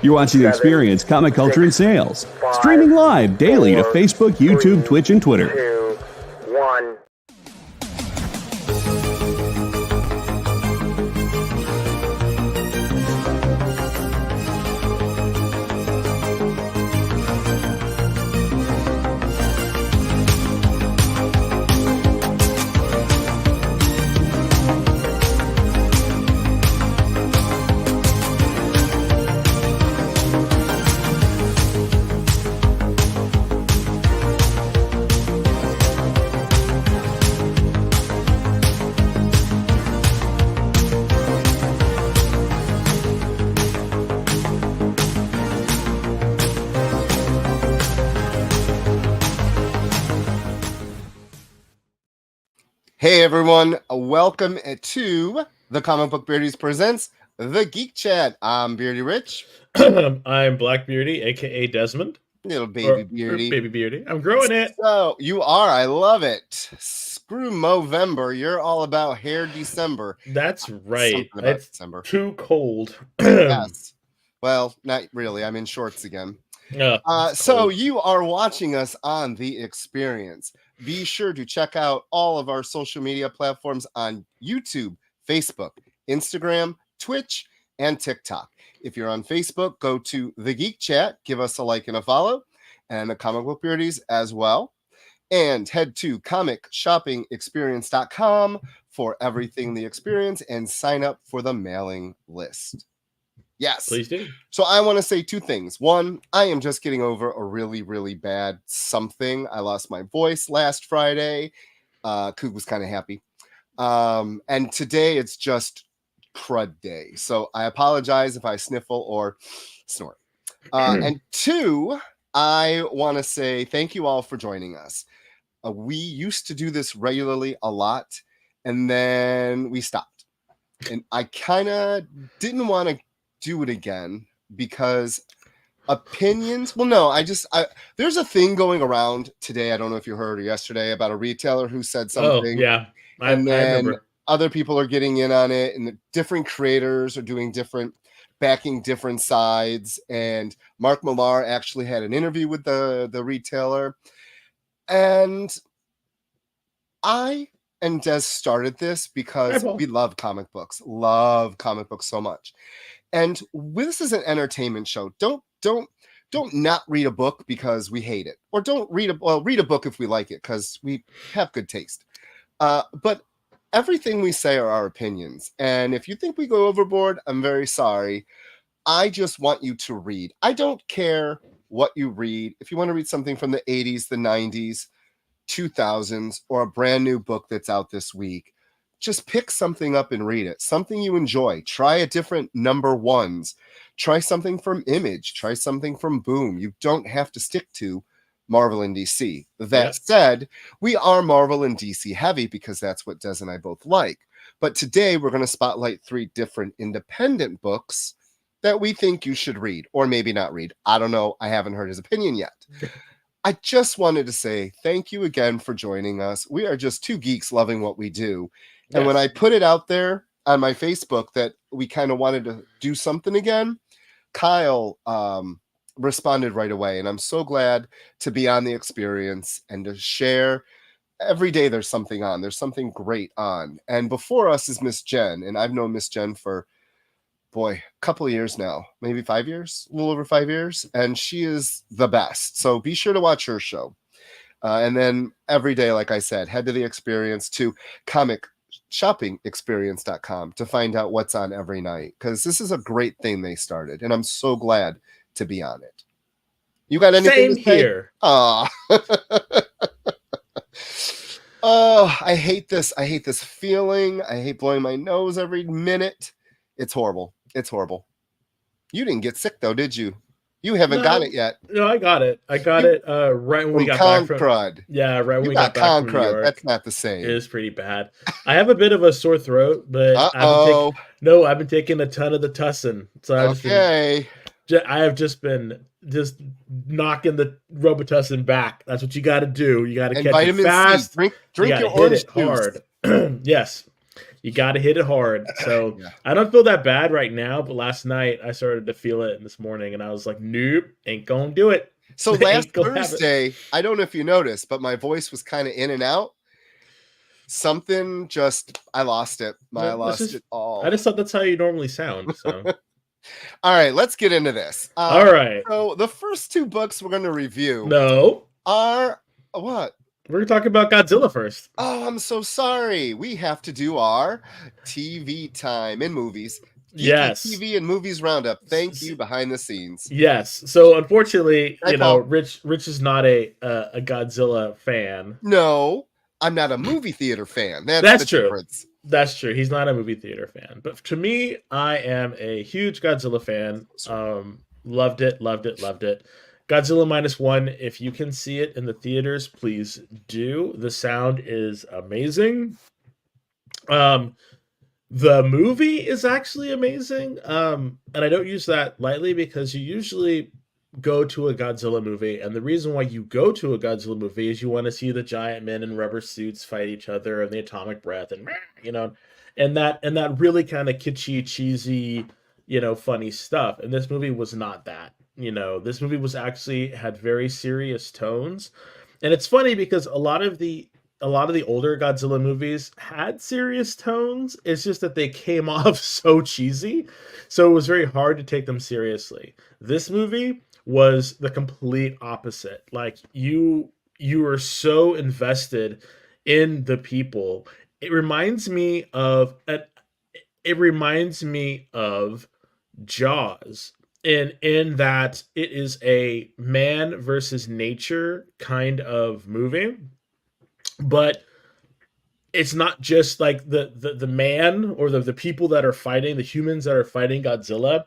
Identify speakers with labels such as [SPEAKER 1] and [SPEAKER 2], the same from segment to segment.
[SPEAKER 1] You're watching The Experience, Comic Culture and Sales. Streaming live daily to Facebook, YouTube, Twitch, and Twitter.
[SPEAKER 2] 2, 1.
[SPEAKER 3] Hey everyone, welcome to the Comic Book Beardies presents the Geek Chat. I'm Beardy Rich.
[SPEAKER 4] I'm Black Beardy, aka Desmond.
[SPEAKER 3] Little baby Beardy.
[SPEAKER 4] Baby Beardy. I'm growing it.
[SPEAKER 3] So you are, I love it. Screw Movember, you're all about hair December.
[SPEAKER 4] That's right.
[SPEAKER 3] It's December.
[SPEAKER 4] Too cold.
[SPEAKER 3] Yes. Well, not really. I'm in shorts again. So you are watching us on The Experience. Be sure to check out all of our social media platforms on YouTube, Facebook, Instagram, Twitch, and TikTok. If you're on Facebook, go to the Geek Chat, give us a like and a follow, and the Comic Book Beardies as well. And head to comicshoppingexperience.com for everything The Experience and sign up for the mailing list. Yes.
[SPEAKER 4] Please do.
[SPEAKER 3] So I want to say two things. One, I am just getting over a really, really bad something. I lost my voice last Friday. Coog was kind of happy. And today it's just crud day. So I apologize if I sniffle or snort. And two, I want to say thank you all for joining us. We used to do this regularly a lot, and then we stopped. And I kind of didn't want to do it again because opinions. Well, no, there's a thing going around today. I don't know if you heard or yesterday about a retailer who said something.
[SPEAKER 4] Oh, yeah.
[SPEAKER 3] And then
[SPEAKER 4] remember.
[SPEAKER 3] Other people are getting in on it, and the different creators are doing backing different sides. And Mark Millar actually had an interview with the retailer. And I and Des started this because we love comic books so much. And this is an entertainment show. Don't not read a book because we hate it, or don't read a book if we like it because we have good taste. But everything we say are our opinions, and if you think we go overboard, I'm very sorry. I just want you to read. I don't care what you read. If you want to read something from the 80s, the 90s, 2000s, or a brand new book that's out this week, just pick something up and read it. Something you enjoy. Try a different number ones. Try something from Image. Try something from Boom. You don't have to stick to Marvel and DC. That said, we are Marvel and DC heavy because that's what Des and I both like. But today we're going to spotlight 3 different independent books that we think you should read, or maybe not read. I don't know. I haven't heard his opinion yet. I just wanted to say thank you again for joining us. We are just two geeks loving what we do. And when I put it out there on my Facebook that we kind of wanted to do something again, Kyle responded right away. And I'm so glad to be on The Experience and to share. Every day there's something on. There's something great on. And before us is Miss Jen. And I've known Miss Jen for, a couple of years now. Maybe 5 years? A little over 5 years. And she is the best. So be sure to watch her show. And then every day, like I said, head to The Experience, to comicshoppingexperience.com to find out what's on every night, because this is a great thing they started, and I'm so glad to be on it. You got anything
[SPEAKER 4] Same here?
[SPEAKER 3] Oh, I hate this. I hate this feeling. I hate blowing my nose every minute. It's horrible. It's horrible. You didn't get sick though, did you? You haven't got it yet.
[SPEAKER 4] No, I got it. I got it right when we got back from
[SPEAKER 3] crud.
[SPEAKER 4] Yeah, right when we got back from New York.
[SPEAKER 3] That's not the same.
[SPEAKER 4] It is pretty bad. I have a bit of a sore throat, but I've been taking a ton of the Tussin. So I have just been knocking the Robitussin back. That's what you got to do. You got to catch it fast.
[SPEAKER 3] C. Drink your orange juice.
[SPEAKER 4] Hard. Yes. You got to hit it hard. So I don't feel that bad right now, but last night I started to feel it, and this morning, and I was like, nope, ain't gonna do it.
[SPEAKER 3] So last Thursday, I don't know if you noticed, but my voice was kind of in and out. Something just, I lost it. I lost it all.
[SPEAKER 4] I just thought that's how you normally sound. So.
[SPEAKER 3] All right, let's get into this.
[SPEAKER 4] All right.
[SPEAKER 3] So the first 2 books we're going to review are what?
[SPEAKER 4] We're talking about Godzilla first.
[SPEAKER 3] Oh, I'm so sorry. We have to do our TV time in movies.
[SPEAKER 4] Yes.
[SPEAKER 3] TV and movies roundup. Thank you, behind the scenes.
[SPEAKER 4] Yes. So unfortunately, Rich is not a Godzilla fan.
[SPEAKER 3] No, I'm not a movie theater fan.
[SPEAKER 4] That's true. Difference. That's true. He's not a movie theater fan. But to me, I am a huge Godzilla fan. Loved it. Godzilla -1, if you can see it in the theaters, please do. The sound is amazing. The movie is actually amazing. And I don't use that lightly because you usually go to a Godzilla movie, and the reason why you go to a Godzilla movie is you want to see the giant men in rubber suits fight each other and the atomic breath and and that really kind of kitschy, cheesy, funny stuff. And this movie was not that. This movie was actually had very serious tones. And it's funny because a lot of the older Godzilla movies had serious tones. It's just that they came off so cheesy. So it was very hard to take them seriously. This movie was the complete opposite. Like you were so invested in the people. It reminds me of Jaws. In that it is a man versus nature kind of movie. But it's not just like the man or the people that are fighting, the humans that are fighting Godzilla.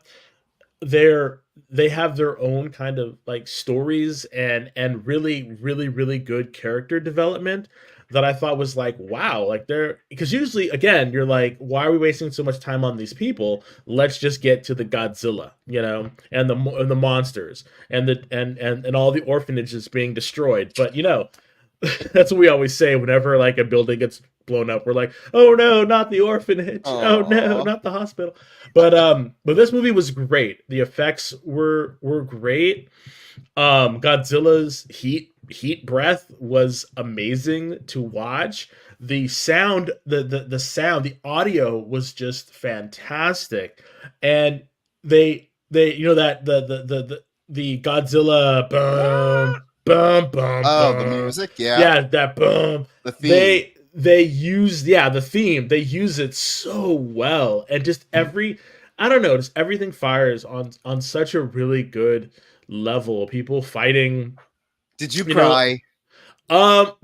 [SPEAKER 4] They have their own kind of like stories and really, really, really good character development that I thought was like, wow, like because usually, again, you're like, why are we wasting so much time on these people? Let's just get to the Godzilla, and the monsters and all the orphanages being destroyed. But that's what we always say whenever like a building gets blown up. We're like, oh no, not the orphanage. Aww. Oh no, not the hospital. But this movie was great. The effects were great. Godzilla's heat breath was amazing to watch. The sound, the audio was just fantastic. And they that the Godzilla boom.
[SPEAKER 3] The music,
[SPEAKER 4] that boom.
[SPEAKER 3] The theme.
[SPEAKER 4] They use the theme. They use it so well, and just just everything fires on such a really good level. People fighting.
[SPEAKER 3] Did you cry?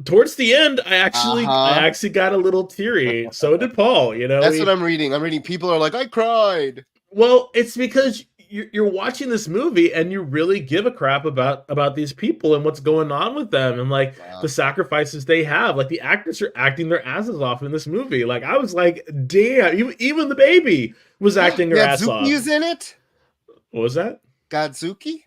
[SPEAKER 4] Towards the end, I actually got a little teary. So did Paul.
[SPEAKER 3] That's what I'm reading. I'm reading. People are like, I cried.
[SPEAKER 4] Well, it's because you're watching this movie and you really give a crap about these people and what's going on with them and like the sacrifices they have. Like the actors are acting their asses off in this movie. Like I was like, damn, even the baby was acting her ass off.
[SPEAKER 3] Godzuki's in it?
[SPEAKER 4] What was that?
[SPEAKER 3] Godzuki?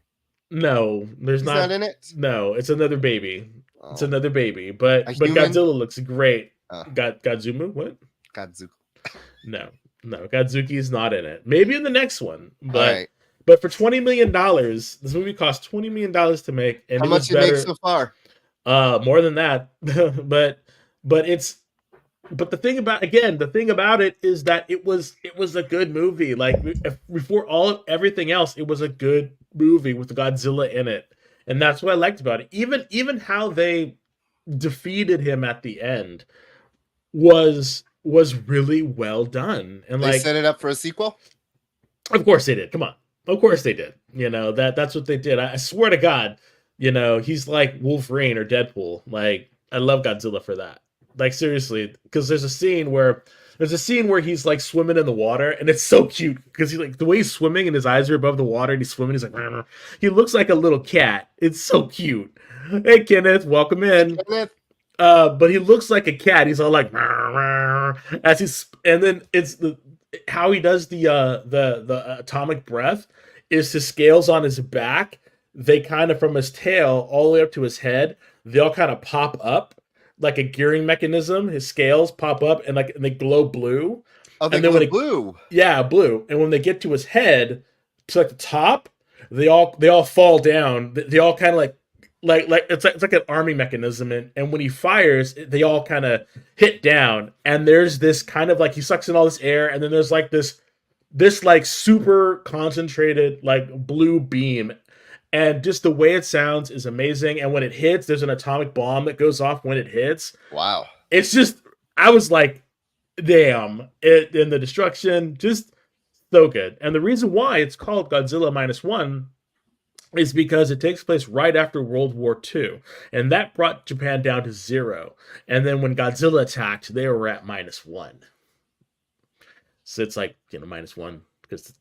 [SPEAKER 4] No, he's not in it. No, it's another baby. Oh. It's another baby. But Godzilla looks great. Godzumu? What?
[SPEAKER 3] Godzuki.
[SPEAKER 4] No, Godzuki is not in it. Maybe in the next one, but for $20 million, this movie cost $20 million to make. And
[SPEAKER 3] how much it makes so far?
[SPEAKER 4] More than that, but the thing about it is that it was a good movie. Like before everything else, it was a good movie with Godzilla in it, and that's what I liked about it. Even how they defeated him at the end was really well done, and
[SPEAKER 3] they set it up for a sequel.
[SPEAKER 4] Of course they did. Come on, of course they did. That's what they did. I swear to God, he's like Wolverine or Deadpool. Like I love Godzilla for that. Like seriously, because there's a scene where he's like swimming in the water, and it's so cute because he's like the way he's swimming and his eyes are above the water and he's swimming. He's like, Rrr. He looks like a little cat. It's so cute. Hey Kenneth, welcome in. Hey, Kenneth. But he looks like a cat. He's all like, and then it's how he does the atomic breath is his scales on his back. They kind of from his tail all the way up to his head. They all kind of pop up. like a gearing mechanism. His scales pop up and they glow blue.
[SPEAKER 3] Oh, they glow blue.
[SPEAKER 4] Yeah, blue. And when they get to his head, to like the top, they all fall down. They all kind of like it's like an army mechanism, and when he fires, they all kind of hit down. And there's this kind of like he sucks in all this air, and then there's like this like super concentrated like blue beam, and just the way it sounds is amazing. And when it hits, there's an atomic bomb that goes off when it hits.
[SPEAKER 3] Wow.
[SPEAKER 4] It's just, I was like, damn, and the destruction, just so good. And the reason why it's called Godzilla -1 is because it takes place right after World War II, and that brought Japan down to 0. And then when Godzilla attacked, they were at -1. So it's like, -1 because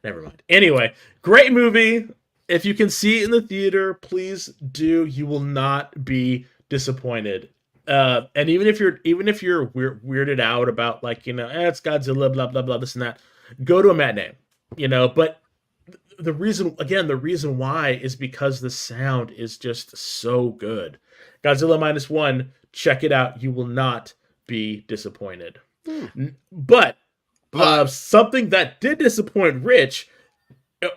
[SPEAKER 4] never mind. Anyway, great movie. If you can see it in the theater, please do. You will not be disappointed. And even if you're weirded out about like, it's Godzilla, blah blah blah, this and that, go to a matinee. But the reason why is because the sound is just so good. Godzilla -1, check it out. You will not be disappointed. But something that did disappoint Rich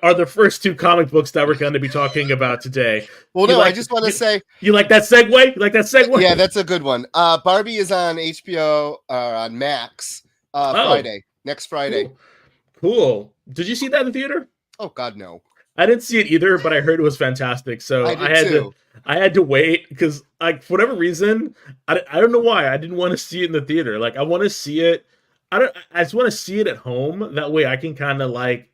[SPEAKER 4] are the first 2 comic books that we're going to be talking about today.
[SPEAKER 3] Well, I just want to say...
[SPEAKER 4] You like that segue?
[SPEAKER 3] Yeah, that's a good one. Barbie is on HBO, on Max, Friday. Next Friday.
[SPEAKER 4] Cool. Did you see that in the theater?
[SPEAKER 3] Oh, God, no.
[SPEAKER 4] I didn't see it either, but I heard it was fantastic. So I had to wait because, like, for whatever reason, I don't know why. I didn't want to see it in the theater. Like, I want to see it. I just want to see it at home. That way I can kind of like,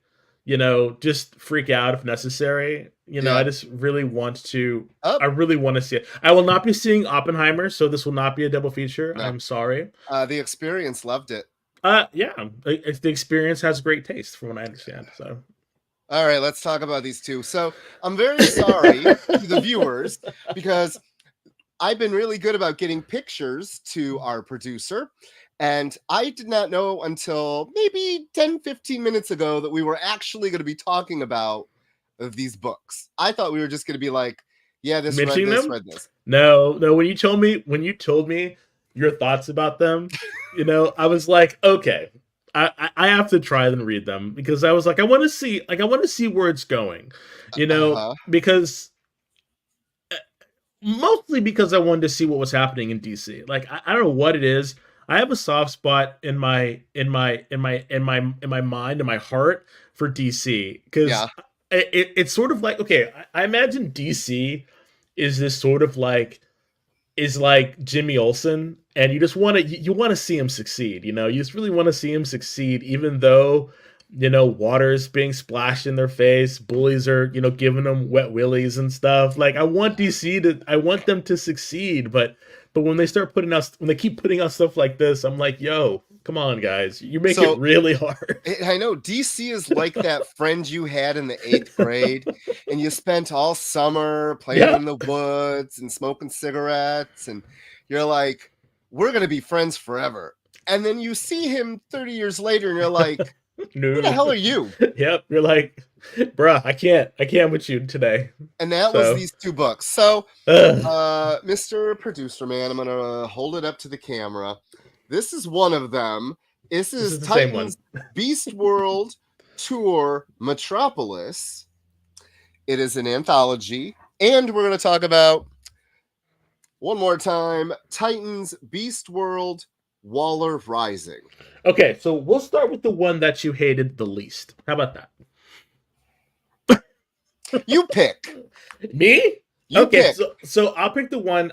[SPEAKER 4] just freak out if necessary. I just really want to. I really want to see it. I will not be seeing Oppenheimer, so this will not be a double feature. No. I'm sorry.
[SPEAKER 3] The Experience loved it.
[SPEAKER 4] Yeah, the Experience has great taste, from what I understand. So,
[SPEAKER 3] all right, let's talk about these 2. So, I'm very sorry to the viewers because I've been really good about getting pictures to our producer. And I did not know until maybe 10, 15 minutes ago that we were actually going to be talking about these books. I thought we were just going to be like, yeah, read this.
[SPEAKER 4] No. When you told me your thoughts about them, I was like, okay, I have to try and read them because I was like, I want to see where it's going, because mostly because I wanted to see what was happening in DC. Like, I don't know what it is. I have a soft spot in my mind and my heart for DC because it's sort of like, okay, I imagine DC is this sort of like Jimmy Olsen, and you just want to see him succeed. You just really want to see him succeed, even though water's being splashed in their face, bullies are giving them wet willies and stuff. Like, I want them to succeed, but when they keep putting out stuff like this, I'm like, yo, come on, guys. You make it really hard.
[SPEAKER 3] I know. DC is like that friend you had in the 8th grade, and you spent all summer playing in the woods and smoking cigarettes, and you're like, we're going to be friends forever. And then you see him 30 years later, and you're like,
[SPEAKER 4] no.
[SPEAKER 3] Who the hell are you?
[SPEAKER 4] Yep. You're like, bruh, I can't with you today.
[SPEAKER 3] And that was these 2 books. So, Mr. Producer Man, I'm going to hold it up to the camera. This is one of them. This is Titans Beast World Tour Metropolis. It is an anthology. And we're going to talk about, one more time, Titans Beast World Waller Rising.
[SPEAKER 4] Okay, so we'll start with the one that you hated the least. How about that?
[SPEAKER 3] You pick.
[SPEAKER 4] Me?
[SPEAKER 3] You
[SPEAKER 4] okay,
[SPEAKER 3] pick.
[SPEAKER 4] So I'll pick the one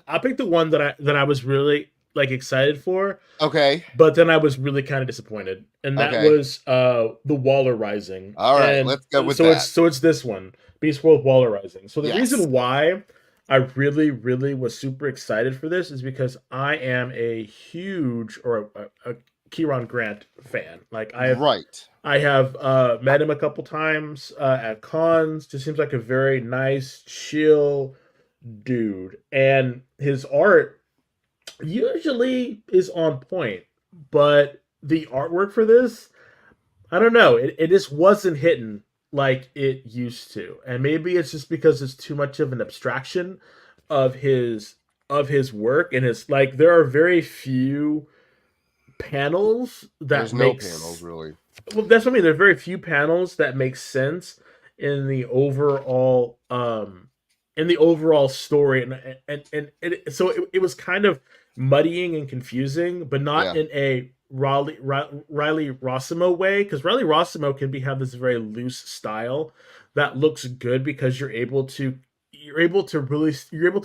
[SPEAKER 4] that I was really like excited for.
[SPEAKER 3] Okay.
[SPEAKER 4] But then I was really kind of disappointed. And that was the Waller Rising.
[SPEAKER 3] All right, let's go with that.
[SPEAKER 4] So it's this one, Beast World Waller Rising. So the reason why I really, really was super excited for this is because I am a huge or a Kieron Grant fan. Like I have met him a couple times at cons. Just seems like a very nice, chill dude, and his art usually is on point. But the artwork for this, I don't know. It just wasn't hitting like it used to, and maybe it's just because it's too much of an abstraction of his of his work and his like. There are very few panels that
[SPEAKER 3] there's no panels really.
[SPEAKER 4] Well, that's what I mean. There are very few panels that make sense in the overall story, and so it was kind of muddying and confusing, but not in a Riley Rossimo way, because Riley Rossimo can have this very loose style that looks good because you're able to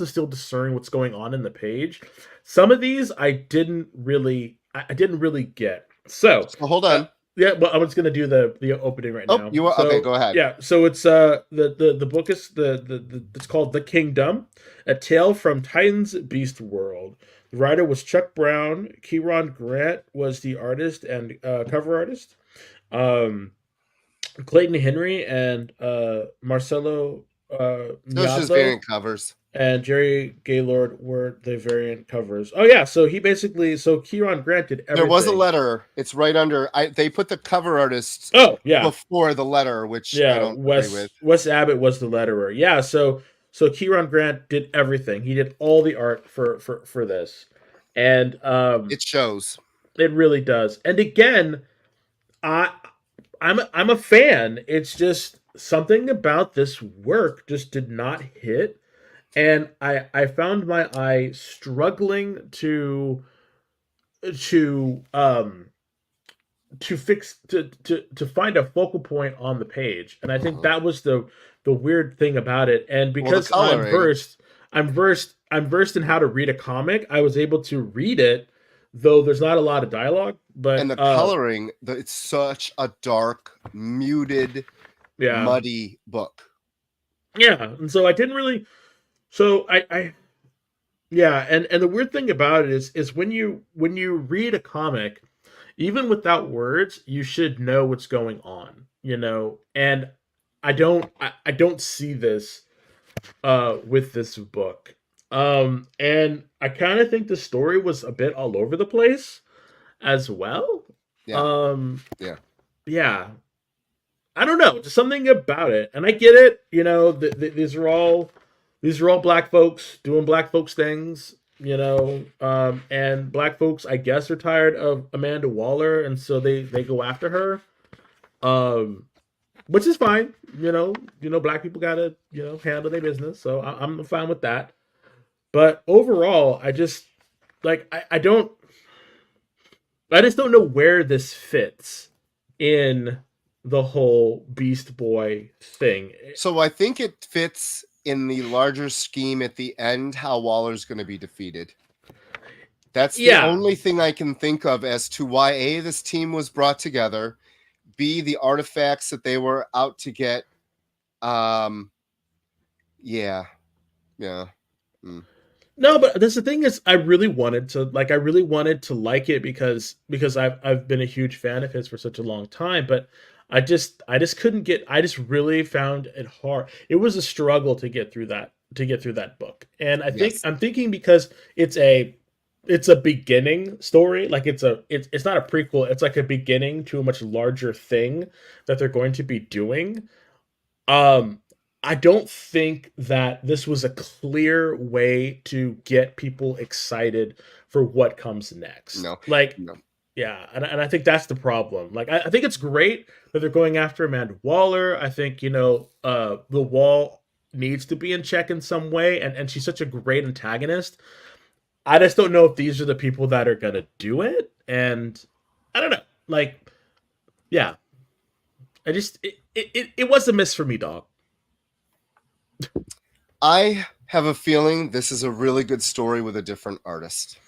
[SPEAKER 4] still discern what's going on in the page. Some of these I didn't really get. So
[SPEAKER 3] hold on.
[SPEAKER 4] Yeah, well, I'm just gonna do the opening right now.
[SPEAKER 3] You are, okay? Go ahead.
[SPEAKER 4] Yeah, so it's the book is the it's called The Kingdom, a tale from Titan's Beast World. The writer was Chuck Brown. Kieron Grant was the artist and cover artist. Clayton Henry and Marcelo
[SPEAKER 3] those just variant covers.
[SPEAKER 4] And Jerry Gaylord were the variant covers. Oh yeah, so Kieron Grant did everything.
[SPEAKER 3] There was a letter. It's right under. They put the cover artists.
[SPEAKER 4] Oh yeah,
[SPEAKER 3] before the letter, which I don't agree with.
[SPEAKER 4] Wes Abbott was the letterer. Yeah, so Kieron Grant did everything. He did all the art for this, and
[SPEAKER 3] it shows.
[SPEAKER 4] It really does. And again, I'm a fan. It's just something about this work just did not hit. And I found my eye struggling to find a focal point on the page, and I think that was the weird thing about it. And because I'm versed in how to read a comic, I was able to read it, though there's not a lot of dialogue. But
[SPEAKER 3] and the coloring, it's such a dark, muted, muddy book.
[SPEAKER 4] Yeah, and so I didn't really. So and the weird thing about it is when you read a comic, even without words, you should know what's going on, and I don't see this with this book. And I kind of think the story was a bit all over the place as well.
[SPEAKER 3] Yeah.
[SPEAKER 4] Yeah. I don't know, just something about it. And I get it, these are all black folks doing black folks things, and black folks, I guess, are tired of Amanda Waller, and so they go after her, which is fine. Black people gotta handle their business, so I'm fine with that. But overall, I just I just don't know where this fits in the whole Beast Boy thing.
[SPEAKER 3] So I think it fits in the larger scheme at the end, how Waller's going to be defeated. That's the only thing I can think of as to why A, this team was brought together, B, the artifacts that they were out to get.
[SPEAKER 4] No, but that's the thing is, I really wanted to like it because I've been a huge fan of his for such a long time, but I just couldn't get. I just really found it hard. It was a struggle to get through that book, and I'm thinking because it's a beginning story. Like it's not a prequel. It's like a beginning to a much larger thing that they're going to be doing. I don't think that this was a clear way to get people excited for what comes next.
[SPEAKER 3] No.
[SPEAKER 4] Yeah, and I think that's the problem. Like, I think it's great that they're going after Amanda Waller. I think, the Wall needs to be in check in some way, and she's such a great antagonist. I just don't know if these are the people that are going to do it, and I don't know. Like, yeah. It was a miss for me, dog.
[SPEAKER 3] I have a feeling this is a really good story with a different artist.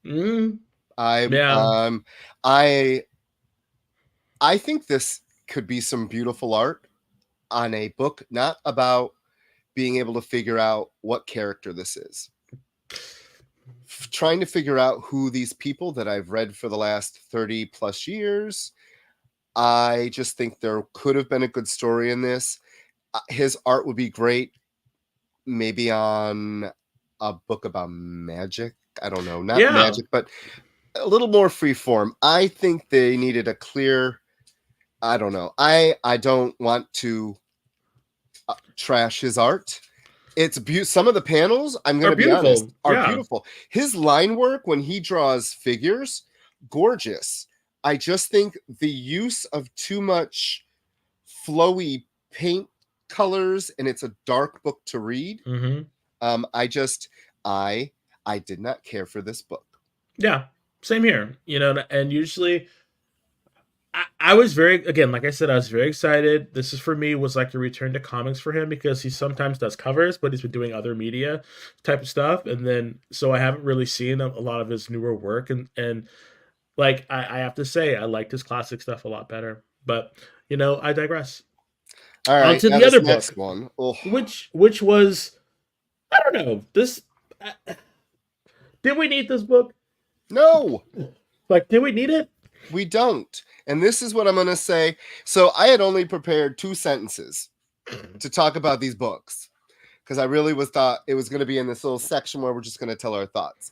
[SPEAKER 3] I think this could be some beautiful art on a book, not about being able to figure out what character this is. Trying to figure out who these people that I've read for the last 30 plus years. I just think there could have been a good story in this. His art would be great. Maybe on a book about magic. I don't know. Not magic, but a little more freeform. I think they needed a clear. I don't know. I don't want to trash his art. Some of the panels, I'm going to be honest, are beautiful. His line work when he draws figures, gorgeous. I just think the use of too much flowy paint colors, and it's a dark book to read. I did not care for this book.
[SPEAKER 4] Yeah, same here. And usually I was like I said, I was very excited. This is, for me, was like a return to comics for him, because he sometimes does covers, but he's been doing other media type of stuff. And then, so I haven't really seen a lot of his newer work. And like, I have to say, I liked his classic stuff a lot better. But, I digress.
[SPEAKER 3] All right.
[SPEAKER 4] On to the other book, one. Which was, I don't know, this... did we need this book?
[SPEAKER 3] No.
[SPEAKER 4] Like, did we need it?
[SPEAKER 3] We don't. And this is what I'm going to say. So I had only prepared 2 sentences to talk about these books, because I really thought it was going to be in this little section where we're just going to tell our thoughts.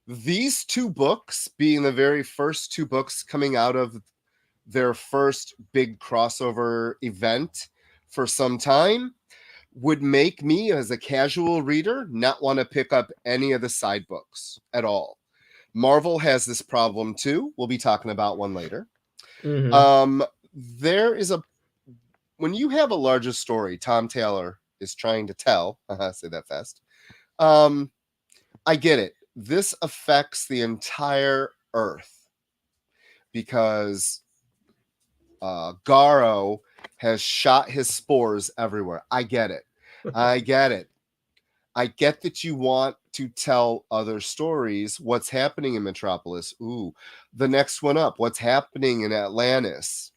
[SPEAKER 3] These 2 books being the very first 2 books coming out of their first big crossover event for some time would make me, as a casual reader, not want to pick up any of the side books at all. Marvel has this problem too. We'll be talking about one later. There is when you have a larger story Tom Taylor is trying to tell, say that fast. I get it. This affects the entire Earth because Garo has shot his spores everywhere. I get it. I get that you want to tell other stories. What's happening in Metropolis? Ooh, the next one up. What's happening in Atlantis?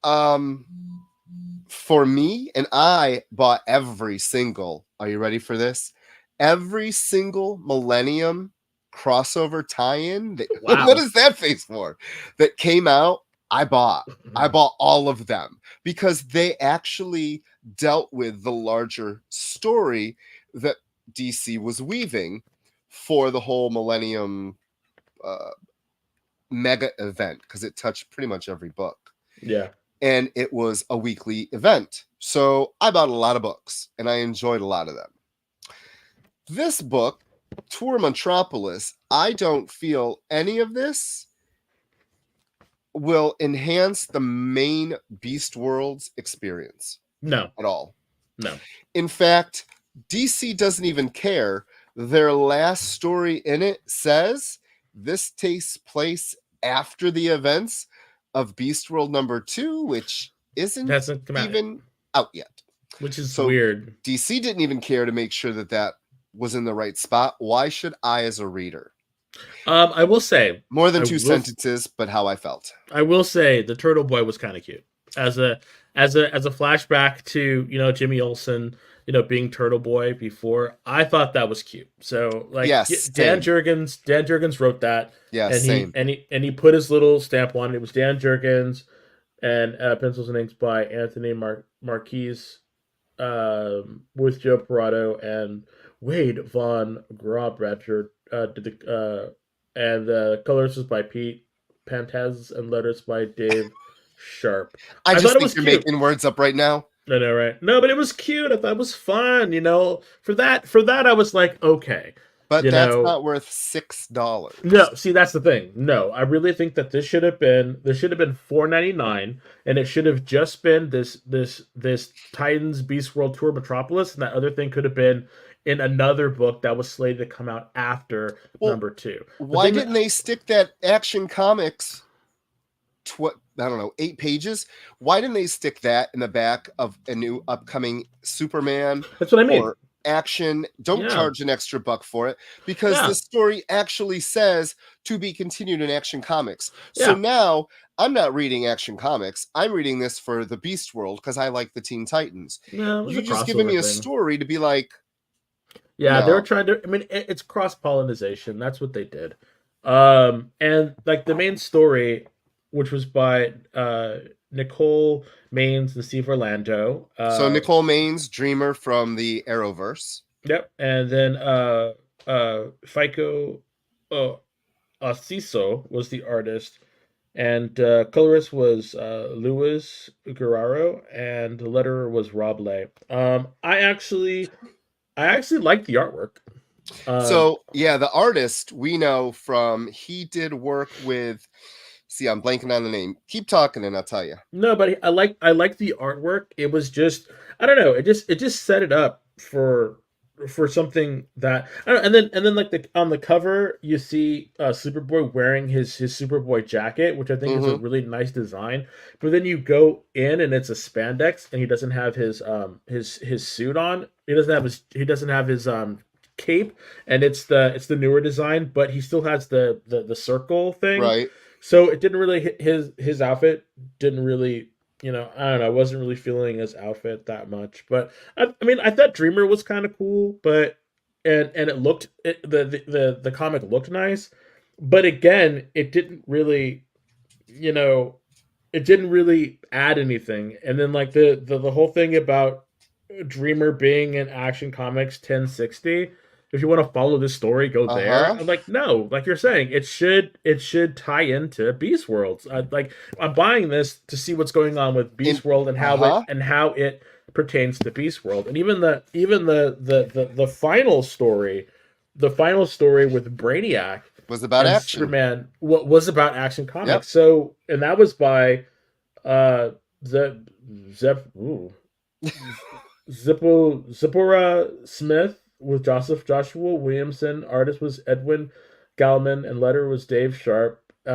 [SPEAKER 3] For me, and I bought every single, are you ready for this? Every single Millennium crossover tie-in. Wow. What is that face for? That came out, I bought all of them because they actually dealt with the larger story that DC was weaving for the whole Millennium mega event, because it touched pretty much every book.
[SPEAKER 4] Yeah.
[SPEAKER 3] And it was a weekly event. So I bought a lot of books and I enjoyed a lot of them. This book, Tour Metropolis, I don't feel any of this will enhance the main Beast Worlds experience.
[SPEAKER 4] No.
[SPEAKER 3] At all.
[SPEAKER 4] No.
[SPEAKER 3] In fact, DC doesn't even care. Their last story in it says this takes place after the events of Beast World #2, which isn't even out yet.
[SPEAKER 4] Which is weird.
[SPEAKER 3] DC didn't even care to make sure that was in the right spot. Why should I, as a reader?
[SPEAKER 4] I will say
[SPEAKER 3] more than 2 sentences, but how I felt.
[SPEAKER 4] I will say the Turtle Boy was kind of cute as a flashback to Jimmy Olsen being Turtle Boy before. I thought that was cute. So like, yes, Dan Jurgens wrote that.
[SPEAKER 3] Yeah,
[SPEAKER 4] and he put his little stamp on it. It was Dan Jurgens and pencils and inks by Anthony Marquise with Joe Parado and Wade von Grobratcher and the colors was by Pete Pantaz and letters by Dave Sharp.
[SPEAKER 3] I just think you're making words up right now.
[SPEAKER 4] I know, right? No, but it was cute. I thought it was fun. For that, I was like, okay.
[SPEAKER 3] But that's not worth $6.
[SPEAKER 4] No, see, that's the thing. No, I really think that this should have been $4.99, and it should have just been this Titans Beast World Tour Metropolis, and that other thing could have been in another book that was slated to come out after #2.
[SPEAKER 3] Why didn't they stick that Action Comics 8 pages? Why didn't they stick that in the back of a new upcoming Superman?
[SPEAKER 4] That's what I mean.
[SPEAKER 3] Or Action? Don't charge an extra $1 for it, because the story actually says to be continued in Action Comics. So now I'm not reading Action Comics. I'm reading this for the Beast World because I like the Teen Titans.
[SPEAKER 4] Yeah,
[SPEAKER 3] you just giving me a story to be like.
[SPEAKER 4] Yeah, they were trying to. I mean, it's cross-pollination. That's what they did. And like the main story, which was by Nicole Maines and Steve Orlando.
[SPEAKER 3] So Nicole Maines, Dreamer from the Arrowverse.
[SPEAKER 4] Yep, and then Fico Asiso was the artist, And colorist was Luis Guerrero, and the letterer was Rob Lay. I actually like the artwork.
[SPEAKER 3] So yeah, the artist we know from, he did work with. See, I'm blanking on the name. Keep talking, and I'll tell you.
[SPEAKER 4] No, but I like the artwork. It was just, I don't know. It just set it up for something that I don't know. And then like on the cover you see Superboy wearing his Superboy jacket, which I think is a really nice design. But then you go in and it's a spandex, and he doesn't have his suit on. He doesn't have his cape, and it's the newer design, but he still has the circle thing.
[SPEAKER 3] Right.
[SPEAKER 4] So it didn't really his outfit didn't really, I don't know, I wasn't really feeling his outfit that much. But I mean, I thought Dreamer was kind of cool, but and it looked the comic looked nice, but again, it didn't really, it didn't really add anything. And then like the whole thing about Dreamer being in Action Comics 1060. If you want to follow this story, go there. I'm like, no, like you're saying, it should tie into Beast Worlds. I'm buying this to see what's going on with Beast World and how it pertains to Beast World. And even the final story, with Brainiac
[SPEAKER 3] was about action.
[SPEAKER 4] Superman was about Action Comics. Yep. So, and that was by Zipporah Smith, with Joshua Williamson. Artist was Edwin Gallman, and letter was Dave Sharp.
[SPEAKER 3] We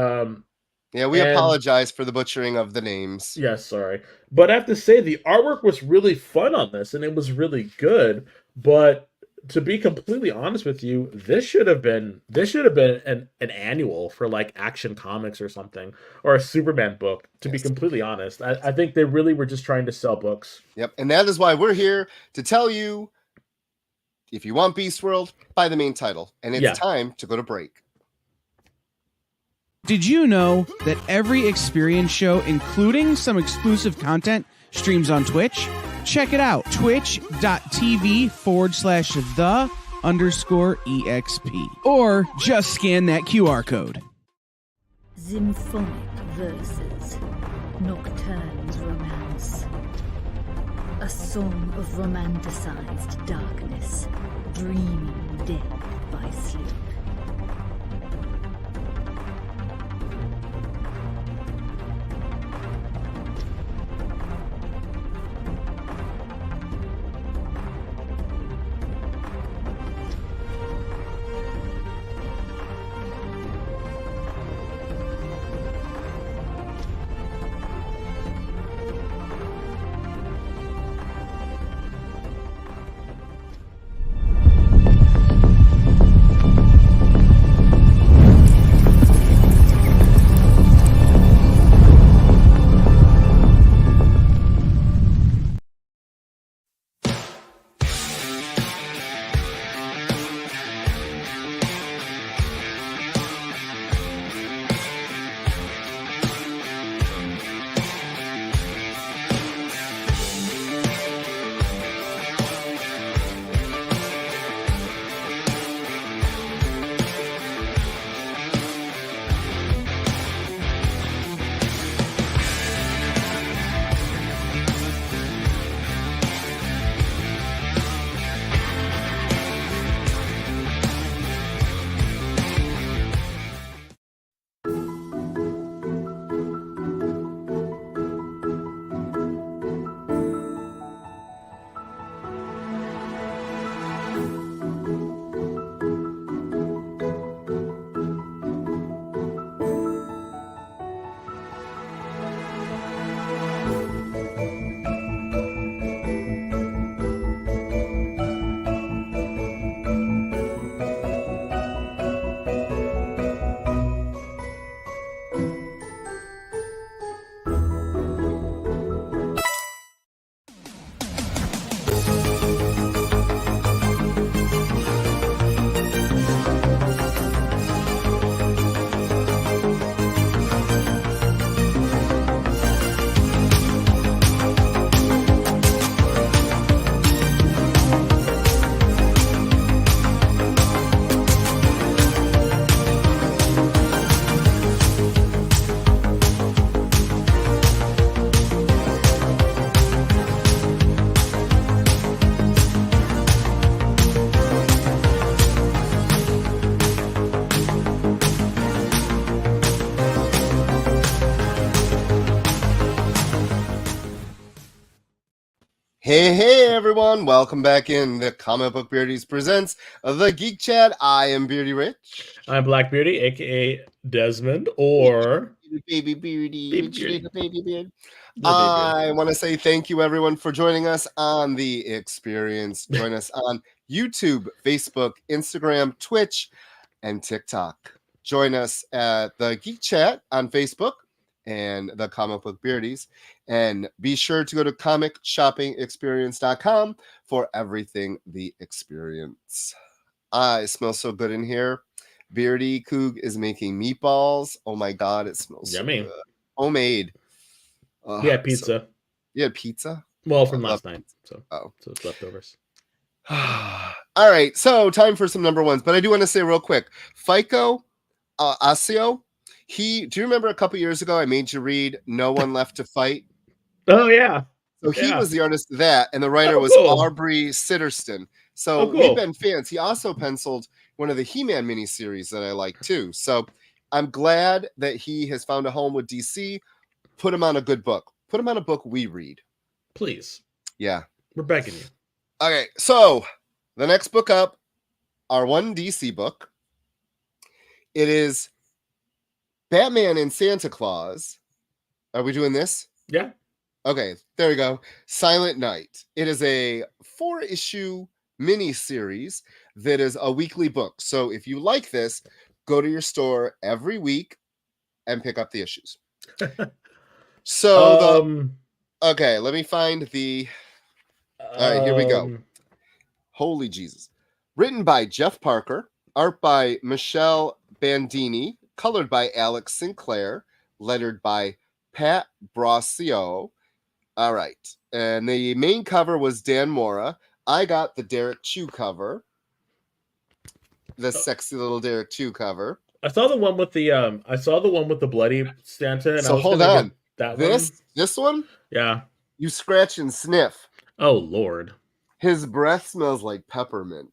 [SPEAKER 3] apologize for the butchering of the names.
[SPEAKER 4] Yeah, sorry. But I have to say, the artwork was really fun on this, and it was really good. But to be completely honest with you, this should have been an annual for like Action Comics or something, or a Superman book, to be completely honest. I think they really were just trying to sell books.
[SPEAKER 3] Yep, and that is why we're here to tell you, if you want Beast World, buy the main title. And it's time to go to break.
[SPEAKER 5] Did you know that every experience show, including some exclusive content, streams on Twitch? Check it out. Twitch.tv/the_EXP. Or just scan that QR code.
[SPEAKER 6] Symphonic verses. Nocturne's romance. A song of romanticized darkness, dreaming dead by sleep.
[SPEAKER 3] Hey everyone, welcome back in. The Comic Book Beardies presents the Geek Chat. I am Beardy Rich.
[SPEAKER 4] I'm Black Beardy, aka Desmond, or
[SPEAKER 3] Baby Beardy.
[SPEAKER 4] Baby Beard.
[SPEAKER 3] I want to say thank you everyone for joining us on The Experience. Join us on YouTube, Facebook, Instagram, Twitch, and TikTok. Join us at the Geek Chat on Facebook and the Comic Book Beardies. And be sure to go to comicshoppingexperience.com for everything The Experience. It smells so good in here. Beardy Coog is making meatballs. Oh my God, it smells
[SPEAKER 4] yummy.
[SPEAKER 3] So good. Homemade.
[SPEAKER 4] He had pizza.
[SPEAKER 3] You had pizza?
[SPEAKER 4] Well, from last night. So it's leftovers.
[SPEAKER 3] All right, so time for some number ones. But I do want to say real quick, FICO Asio, do you remember a couple years ago I made you read No One Left to Fight?
[SPEAKER 4] Oh, yeah.
[SPEAKER 3] So he was the artist of that, and the writer was Aubrey Sitterston. So we've been fans. He also penciled one of the He-Man miniseries that I like too. So I'm glad that he has found a home with DC. Put him on a good book. Put him on a book we read.
[SPEAKER 4] Please.
[SPEAKER 3] Yeah.
[SPEAKER 4] We're begging you.
[SPEAKER 3] Okay, so the next book up, our one DC book. It is Batman and Santa Claus. Are we doing this?
[SPEAKER 4] Yeah.
[SPEAKER 3] Okay, there we go. Silent Night. It is a 4-issue mini-series that is a weekly book. So if you like this, go to your store every week and pick up the issues. So, okay, let me find the... All right, here we go. Holy Jesus. Written by Jeff Parker, art by Michelle Bandini, colored by Alex Sinclair, lettered by Pat Brosio. All right. And the main cover was Dan Mora. I got the Derek Chew cover. The sexy little Derek Chew cover.
[SPEAKER 4] I saw the one with the bloody Santa. And
[SPEAKER 3] so hold on.
[SPEAKER 4] This
[SPEAKER 3] one?
[SPEAKER 4] Yeah.
[SPEAKER 3] You scratch and sniff.
[SPEAKER 4] Oh Lord.
[SPEAKER 3] His breath smells like peppermint.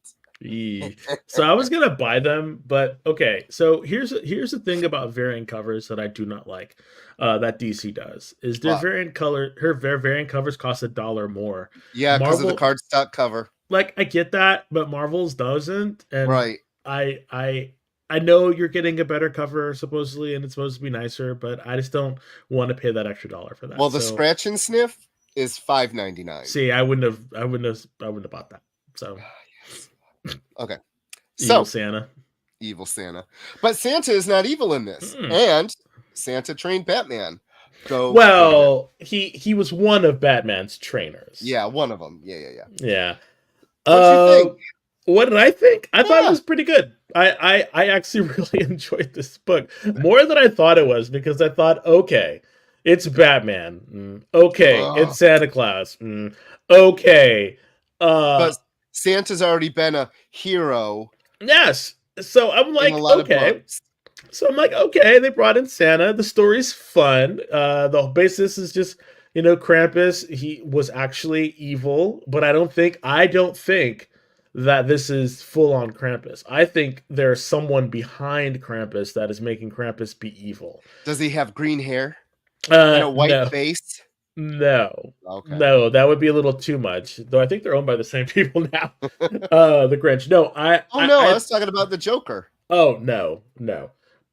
[SPEAKER 4] So I was gonna buy them, but okay. So here's the thing about variant covers that I do not like. That DC does is their variant covers cost $1 more.
[SPEAKER 3] Yeah, because of the cardstock cover.
[SPEAKER 4] Like I get that, but Marvel's doesn't. And
[SPEAKER 3] right.
[SPEAKER 4] I know you're getting a better cover supposedly, and it's supposed to be nicer, but I just don't want to pay that extra $1 for that.
[SPEAKER 3] Well, the scratch and sniff is $5.99.
[SPEAKER 4] See, I wouldn't have bought that. So.
[SPEAKER 3] Okay.
[SPEAKER 4] Evil
[SPEAKER 3] Santa. But Santa is not evil in this. And Santa trained Batman.
[SPEAKER 4] So he was one of Batman's trainers.
[SPEAKER 3] Yeah, one of them. Yeah.
[SPEAKER 4] Yeah.
[SPEAKER 3] What did you think?
[SPEAKER 4] What did I think? I thought it was pretty good. I actually really enjoyed this book. More than I thought it was, because I thought, okay, it's Batman. Okay, it's Santa Claus. Okay.
[SPEAKER 3] But Santa's already been a hero.
[SPEAKER 4] Yes. So I'm like, okay. So I'm like, okay, they brought in Santa. The story's fun. The basis is just, Krampus. He was actually evil, but I don't think that this is full on Krampus. I think there's someone behind Krampus that is making Krampus be evil.
[SPEAKER 3] Does he have green hair? And a white face?
[SPEAKER 4] No.
[SPEAKER 3] Okay.
[SPEAKER 4] No, that would be a little too much. Though I think they're owned by the same people now. The Grinch. No, I
[SPEAKER 3] was talking about the Joker.
[SPEAKER 4] Oh, no.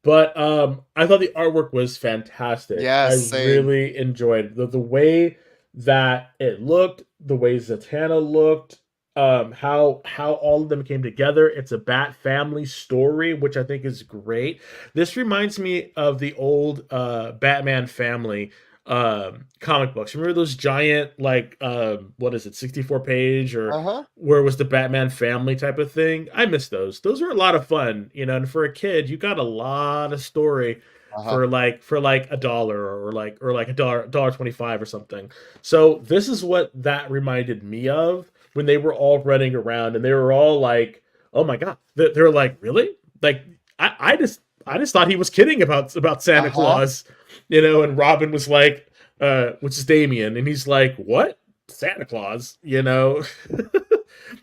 [SPEAKER 4] But I thought the artwork was fantastic.
[SPEAKER 3] Yeah,
[SPEAKER 4] really enjoyed the way that it looked, the way Zatanna looked, how all of them came together. It's a Bat family story, which I think is great. This reminds me of the old Batman family comic books. Remember those giant, like, 64 page or where it was the Batman family type of thing? I miss those. Those were a lot of fun, and for a kid, you got a lot of story for like $1 or like $1.25 or something. So this is what that reminded me of when they were all running around and they were all like, oh my God, they're like, really? Like, I just thought he was kidding about Santa Claus, and Robin was like, which is Damien, and he's like, what? Santa Claus, Then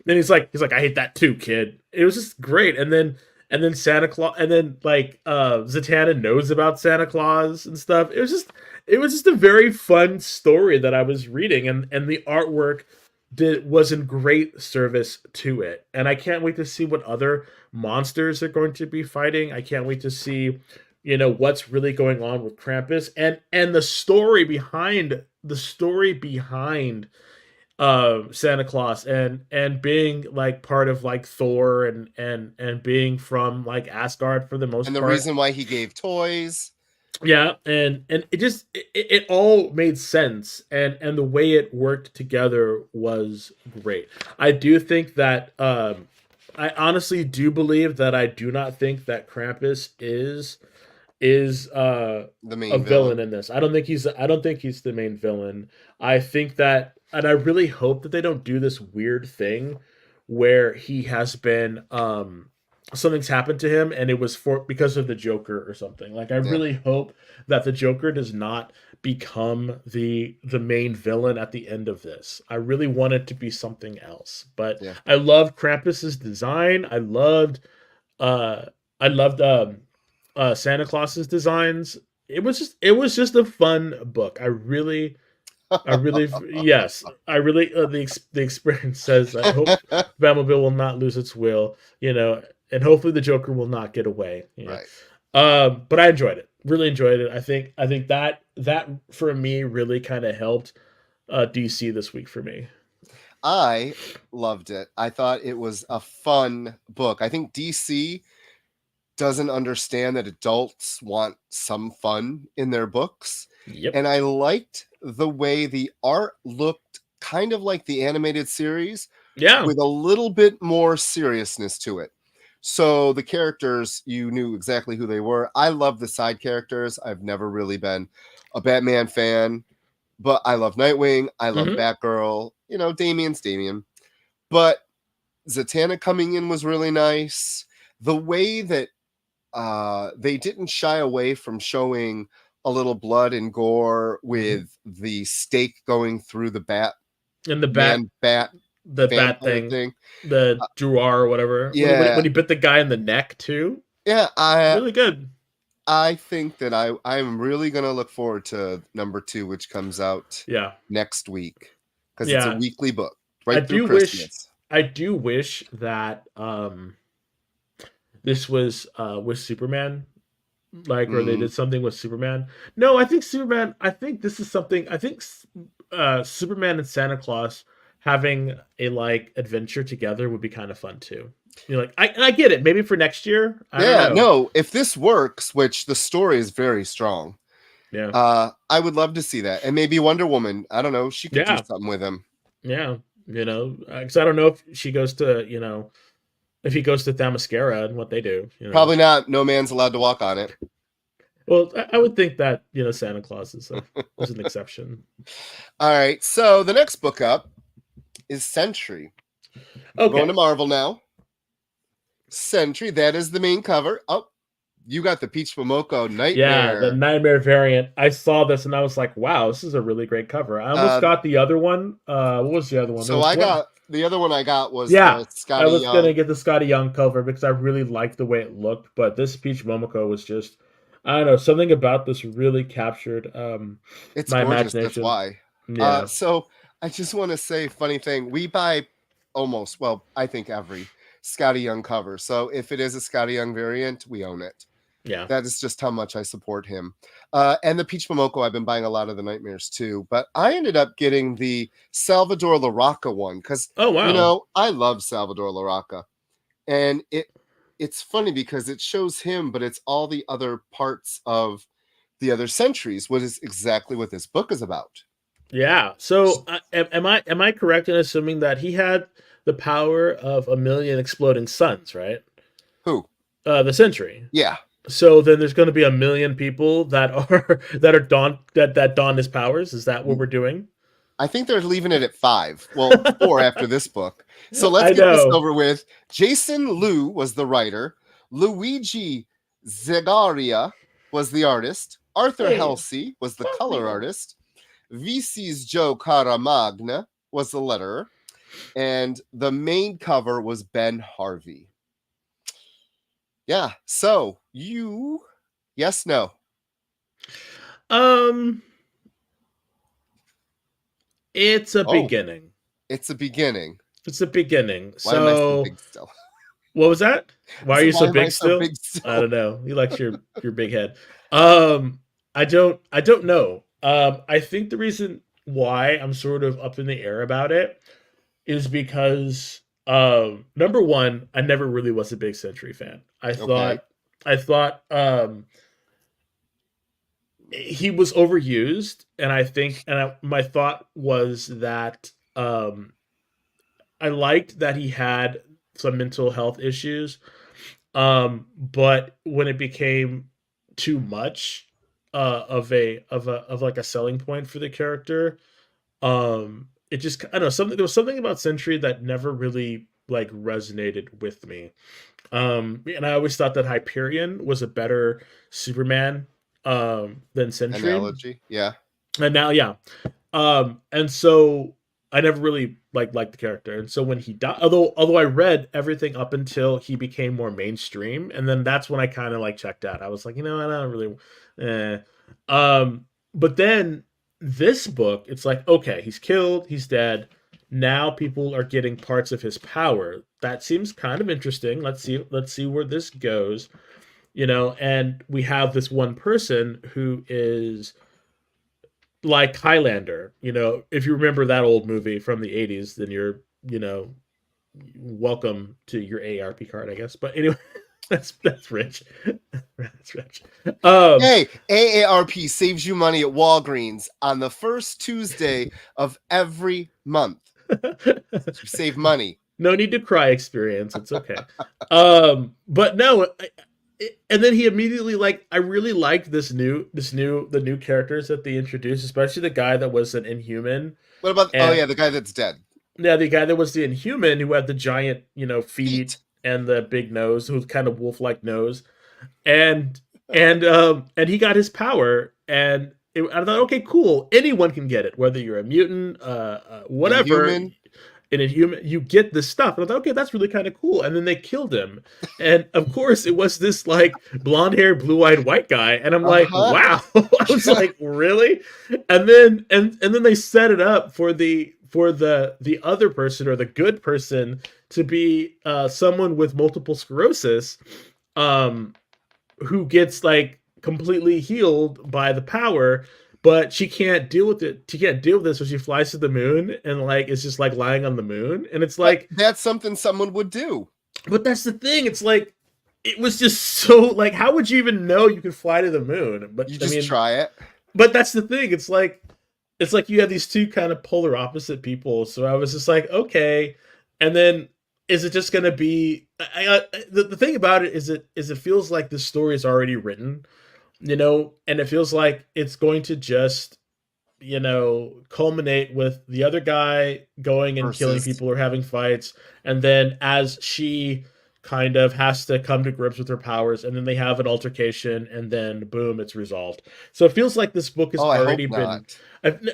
[SPEAKER 4] he's like, I hate that too, kid. It was just great. And then Santa Claus, and then like Zatanna knows about Santa Claus and stuff. It was just a very fun story that I was reading, and the artwork was in great service to it. And I can't wait to see what other monsters are going to be fighting. I can't wait to see, what's really going on with Krampus and the story behind Santa Claus and being like part of like Thor and being from like Asgard for the most part.
[SPEAKER 3] And the reason why he gave toys.
[SPEAKER 4] Yeah, and it all made sense, and the way it worked together was great. I do think that I honestly do believe that I do not think that Krampus is
[SPEAKER 3] the main
[SPEAKER 4] villain in this. I don't think he's the main villain. I think that, and I really hope that they don't do this weird thing where he has been something's happened to him and it was because of the Joker or something. Like I really hope that the Joker does not become the main villain at the end of this. I really want it to be something else. But I loved Krampus's design. I loved Santa Claus's designs. It was just a fun book. I really yes. I really the experience says I hope Batmobile will not lose its will, and hopefully the Joker will not get away.
[SPEAKER 3] Right.
[SPEAKER 4] But I enjoyed it. Really enjoyed it. I think that for me really kind of helped DC this week for me.
[SPEAKER 3] I loved it. I thought it was a fun book. I think DC doesn't understand that adults want some fun in their books.
[SPEAKER 4] Yep.
[SPEAKER 3] And I liked the way the art looked kind of like the animated series.
[SPEAKER 4] Yeah.
[SPEAKER 3] With a little bit more seriousness to it. So the characters, you knew exactly who they were. I love the side characters. I've never really been a Batman fan, but I love Nightwing. I love Batgirl. Damien's Damien. But Zatanna coming in was really nice. The way that they didn't shy away from showing a little blood and gore with the stake going through the bat.
[SPEAKER 4] And the bat thing. The Druar or whatever.
[SPEAKER 3] Yeah.
[SPEAKER 4] When he bit the guy in the neck too.
[SPEAKER 3] Yeah.
[SPEAKER 4] Really good.
[SPEAKER 3] I think that I'm really going to look forward to number 2, which comes out next week. Because it's a weekly book. Right through Christmas.
[SPEAKER 4] I do wish that this was with Superman. Or they did something with Superman. No, I think this is something. I think Superman and Santa Claus having a adventure together would be kind of fun too. I get it. Maybe for next year.
[SPEAKER 3] No. If this works, which the story is very strong.
[SPEAKER 4] Yeah.
[SPEAKER 3] I would love to see that, and maybe Wonder Woman. I don't know. She could do something with him.
[SPEAKER 4] Yeah. Because I don't know if she goes to if he goes to Themyscira and what they do.
[SPEAKER 3] Probably not. No man's allowed to walk on it.
[SPEAKER 4] Well, I would think that Santa Claus is an exception.
[SPEAKER 3] All right. So the next book up is Sentry.
[SPEAKER 4] Okay.
[SPEAKER 3] Going to Marvel now. Sentry. That is the main cover. Oh, you got the Peach Momoko Nightmare.
[SPEAKER 4] Yeah, the Nightmare variant. I saw this and I was like, wow, this is a really great cover. I almost got the other one. What was the other one?
[SPEAKER 3] So the other one I got was
[SPEAKER 4] Scotty Young. I was going to get the Scotty Young cover because I really liked the way it looked. But this Peach Momoko was just, I don't know, something about this really captured
[SPEAKER 3] it's
[SPEAKER 4] my
[SPEAKER 3] gorgeous,
[SPEAKER 4] imagination.
[SPEAKER 3] That's why.
[SPEAKER 4] Yeah.
[SPEAKER 3] So I just want to say, funny thing, we buy I think every Scotty Young cover. So if it is a Scotty Young variant, we own it.
[SPEAKER 4] Yeah.
[SPEAKER 3] That is just how much I support him. And the Peach Momoko, I've been buying a lot of the Nightmares too. But I ended up getting the Salvador Larroca one because, I love Salvador Larroca. And it's funny because it shows him, but it's all the other parts of the other centuries, what is exactly what this book is about.
[SPEAKER 4] Yeah. So am I correct in assuming that he had the power of 1,000,000 exploding suns, right?
[SPEAKER 3] Who?
[SPEAKER 4] The Sentry.
[SPEAKER 3] Yeah.
[SPEAKER 4] So then there's going to be 1,000,000 people that are don his powers. Is that what we're doing?
[SPEAKER 3] I think they're leaving it at 5. Well, 4 after this book. So let's get this over with. Jason Liu was the writer. Luigi Zegaria was the artist. Arthur Halsey was the color artist. VC's Joe Caramagna was the letterer. And the main cover was Ben Harvey. Yeah. So yes, no.
[SPEAKER 4] It's a beginning.
[SPEAKER 3] It's a beginning.
[SPEAKER 4] It's the beginning.
[SPEAKER 3] Why am I so big still?
[SPEAKER 4] What was that? Why are you so big still? I don't know. He likes your big head. I don't know. I think the reason why I'm sort of up in the air about it is because number one, I never really was a big Sentry fan. I thought he was overused, and my thought was that I liked that he had some mental health issues, but when it became too much of like a selling point for the character, it just, I don't know, there was something about Sentry that never really like resonated with me. And I always thought that Hyperion was a better Superman than Sentry.
[SPEAKER 3] Analogy, yeah.
[SPEAKER 4] And now, yeah. And so I never really liked the character. And so when he died, although I read everything up until he became more mainstream, and then that's when I kind of like checked out. I was like, I don't really. But then this book, it's like, okay, he's killed, he's dead. Now people are getting parts of his power. That seems kind of interesting. Let's see where this goes. And we have this one person who is like Highlander. If you remember that old movie from the 80s, then you're, welcome to your AARP card, I guess. But anyway, that's rich. That's rich.
[SPEAKER 3] Hey, AARP saves you money at Walgreens on the first Tuesday of every month. You save money.
[SPEAKER 4] No need to cry experience. It's okay. But no, and then he immediately, like, I really liked the new characters that they introduced, especially the guy that was an Inhuman.
[SPEAKER 3] What about the guy that's dead?
[SPEAKER 4] Yeah, the guy that was the Inhuman who had the giant, feet and the big nose, who's kind of wolf-like nose, and he got his power, and I thought, okay, cool, anyone can get it, whether you're a mutant, whatever. In Inhuman, you get this stuff. And I thought, okay, that's really kind of cool. And then they killed him. And of course, it was this like blonde haired, blue eyed white guy. And I'm like, wow. I was like, really? And then they set it up for the other person, or the good person, to be someone with multiple sclerosis, who gets like completely healed by the power. But she can't deal with it. She can't deal with this, so she flies to the moon and like it's just like lying on the moon. And it's like,
[SPEAKER 3] that's something someone would do.
[SPEAKER 4] But that's the thing. It's like, it was just so like, how would you even know you could fly to the moon? But
[SPEAKER 3] you just try it.
[SPEAKER 4] But that's the thing. It's like you have these two kind of polar opposite people. So I was just like, okay. And then is it just going to be? The thing about it is it feels like the story is already written. And it feels like it's going to just, culminate with the other guy going and killing people or having fights. And then as she kind of has to come to grips with her powers, and then they have an altercation, and then boom, it's resolved. So it feels like this book has already been...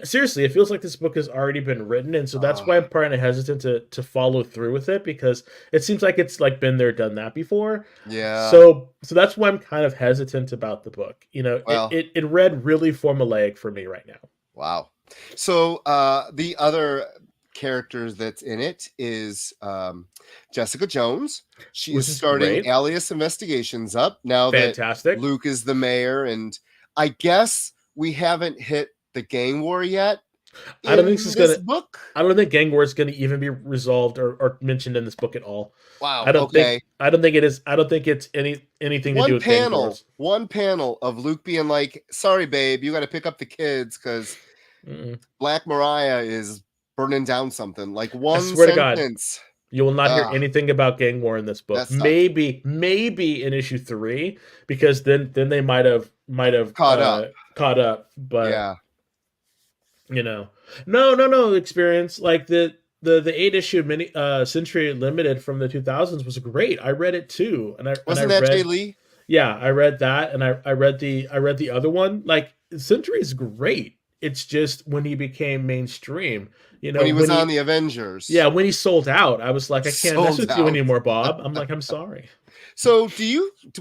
[SPEAKER 4] Seriously, it feels like this book has already been written, and so that's why I'm kind of hesitant to follow through with it, because it seems like it's like been there, done that before.
[SPEAKER 3] Yeah.
[SPEAKER 4] So that's why I'm kind of hesitant about the book. It read really formulaic for me right now.
[SPEAKER 3] Wow. So the other characters that's in it is Jessica Jones. She is starting Alias Investigations up now.
[SPEAKER 4] Fantastic.
[SPEAKER 3] That Luke is the mayor, and I guess we haven't hit the gang war yet.
[SPEAKER 4] I don't think I don't think gang war is gonna even be resolved or mentioned in this book at all.
[SPEAKER 3] Wow.
[SPEAKER 4] I don't think it is. I don't think it's anything to do with gang wars.
[SPEAKER 3] One panel of Luke being like, "Sorry, babe, you got to pick up the kids because Black Mariah is burning down something." Like one sentence.
[SPEAKER 4] You will not hear anything about gang war in this book. Maybe in issue 3, because then they might have caught up. But
[SPEAKER 3] yeah.
[SPEAKER 4] No experience. Like the 8-issue mini Century Limited from the 2000s was great. I read it too, and
[SPEAKER 3] wasn't that Jay Lee?
[SPEAKER 4] Yeah, I read that, and I read the other one. Like, Century is great. It's just when he became mainstream,
[SPEAKER 3] when he was on the Avengers.
[SPEAKER 4] Yeah, when he sold out, I was like, I can't mess with you anymore, Bob. I'm like, I'm sorry.
[SPEAKER 3] So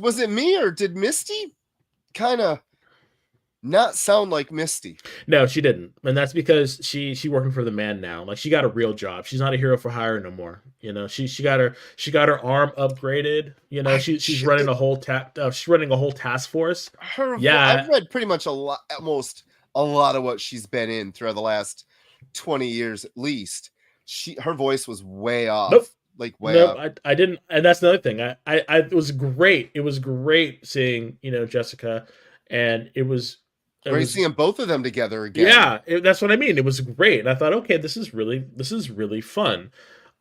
[SPEAKER 3] was it me, or did Misty kind of not sound like Misty.
[SPEAKER 4] No, she didn't, and that's because she working for the man now. Like she got a real job. She's not a hero for hire no more. You know, she got her arm upgraded. You know, she's running a whole she's running a whole task force.
[SPEAKER 3] I've read pretty much almost a lot of what she's been in throughout the last 20 years at least. Her voice was way off.
[SPEAKER 4] Nope.
[SPEAKER 3] Like way up.
[SPEAKER 4] I didn't, and that's another thing. I it was great. It was great seeing Jessica, and it was
[SPEAKER 3] great seeing both of them together again.
[SPEAKER 4] Yeah, that's what I mean. It was great, and I thought, okay, this is really fun.